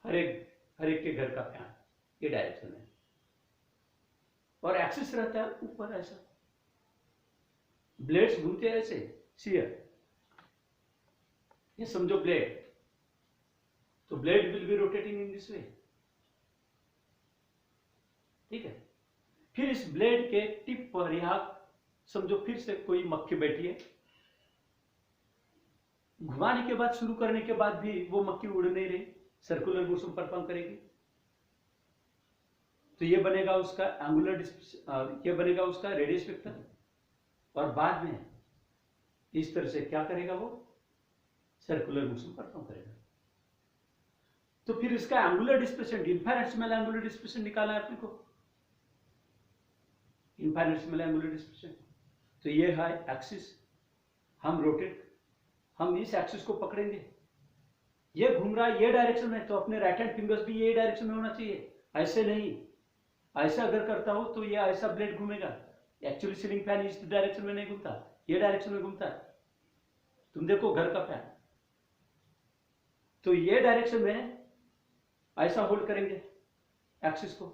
हर एक के घर का फैन ये डायरेक्शन है, और एक्सिस रहता है ऊपर ऐसा, ब्लेड्स घूमते हैं ऐसे सीयर, ये समझो ब्लेड, तो blade will be rotating in this way, ठीक है। फिर इस ब्लेड के टिप पर यहां समझो फिर से कोई मक्खी बैठी है, घुमाने के बाद, शुरू करने के बाद भी वो मक्खी उड़ नहीं रही, सर्कुलर मोशन परफॉर्म करेगी, तो ये बनेगा उसका एंगुलर ये बनेगा उसका रेडियस वेक्टर, और बाद में इस तरह से क्या करेगा, वो सर्कुलर मोशन परफॉर्म करेगा। तो फिर इसका एंगुलर डिस्प्लेसमेंट, इनफाइनेटेसिमल एंगुलर डिस्प्लेसमेंट निकालना है अपने को, इनफाइनेटेसिमल एंगुलर डिस्प्लेसमेंट, तो ये है एक्सिस, हम इस एक्सिस को पकड़ेंगे, ये घूम रहा है ये डायरेक्शन में, तो अपने राइट हैंड फिंगर्स भी ये डायरेक्शन में होना चाहिए, ऐसे नहीं, ऐसा अगर करता हो तो ये ऐसा ब्लेड घूमेगा, एक्चुअली सीलिंग फैन इस डायरेक्शन में नहीं घूमता, ये डायरेक्शन में घूमता है, तुम देखो घर का फैन, तो ये डायरेक्शन में ऐसा होल्ड करेंगे एक्सिस को,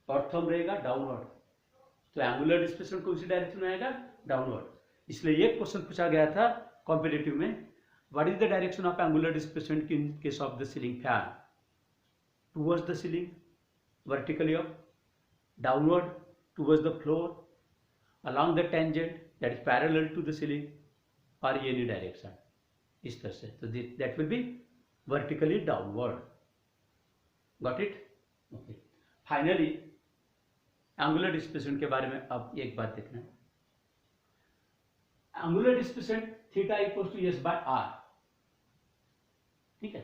और थंब रहेगा डाउनवर्ड, तो एंगुलर डिस्प्लेसमेंट कौन सी डायरेक्शन में आएगा, डाउनवर्ड। इसलिए ये क्वेश्चन पूछा गया था कॉम्पिटिटिव में, what is the direction of angular displacement in case of the ceiling fan, towards the ceiling vertically up, downward towards the floor, along the tangent that is parallel to the ceiling, or any direction, इस तरह से, तो that will be vertically downward. Got it? Okay. Finally, angular displacement के बारे में अब एक बात देखना है, angular displacement theta equals to s by r, ठीक है।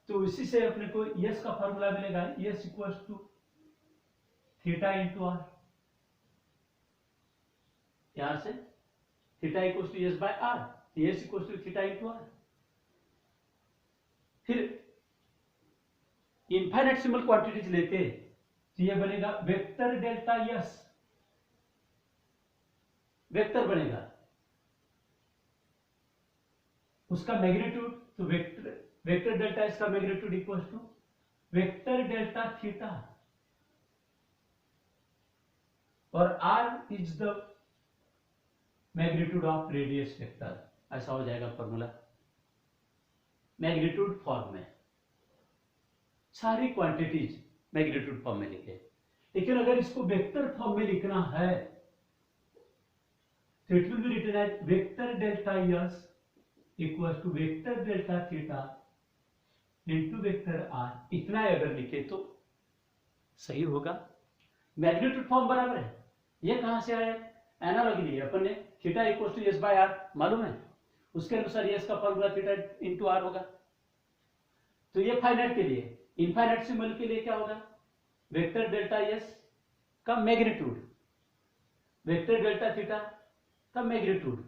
तो इसी से अपने को s का फॉर्मूला मिलेगा, s equals to theta into R, यहां से theta equals to s by r, s equals to theta into R. फिर इनफाइनेटेसिमल क्वांटिटीज लेते हैं, तो ये बनेगा वेक्टर डेल्टा s, वेक्टर बनेगा, उसका मैग्नीट्यूड, तो वेक्टर डेल्टा इसका magnitude equal to vector delta theta, और r is the magnitude of radius vector, ऐसा हो जाएगा फॉर्मूला, मैग्नीट्यूड फॉर्म में, सारी क्वांटिटीज मैग्नीट्यूड फॉर्म में लिखे, लेकिन अगर इसको वेक्टर फॉर्म में लिखना है तो it will be written as vector delta S equal to vector delta theta into vector R. इतना अगर लिखे तो सही होगा। मैग्नीट्यूड फॉर्म बराबर है। ये कहां से आया? एनालॉजी लिए अपन ने, theta equal to S by R मालूम है, उसके अनुसार एस का फॉर्मूला थीटा इंटू आर होगा। तो ये फाइनाइट के लिए, इनफाइनाइट सिंबल के लिए क्या होगा? वेक्टर डेल्टा एस का मैग्नीट्यूड, वेक्टर डेल्टा थीटा का मैग्नीट्यूड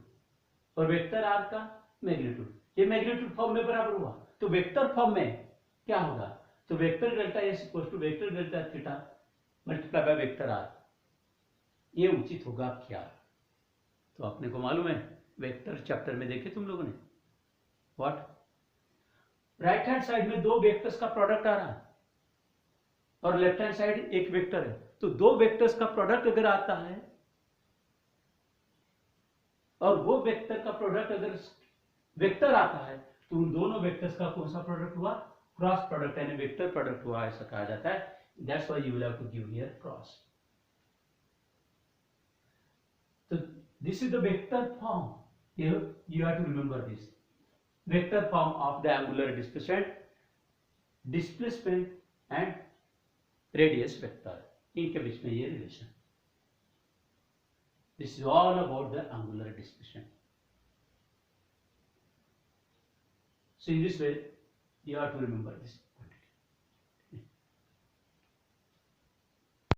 और वेक्टर आर का मैग्नीट्यूड। ये मैग्नीट्यूड फॉर्म में बराबर हुआ। तो वेक्टर फॉर्म में क्या होगा? तो vector delta S equal to vector delta theta multiply by vector R. ये उचित होगा क्या? तो अपने को मालूम है, वेक्टर चैप्टर में देखे तुम लोगों ने, व्हाट राइट हैंड साइड में दो वेक्टर्स का प्रोडक्ट आ रहा है और लेफ्ट हैंड साइड एक वेक्टर है। तो दो वेक्टर्स का प्रोडक्ट अगर आता है और वो वेक्टर का प्रोडक्ट अगर वेक्टर आता है तो उन दोनों वेक्टर्स का कौन सा प्रोडक्ट हुआ? क्रॉस प्रोडक्ट, यानी वेक्टर प्रोडक्ट हुआ, ऐसा कहा जाता है। That's why you will have to give here cross. So this is the vector form. Here you have to remember this vector form of the angular displacement and radius vector. इनके बीच में ये relation. This is all about the angular displacement. So in this way you have to remember this.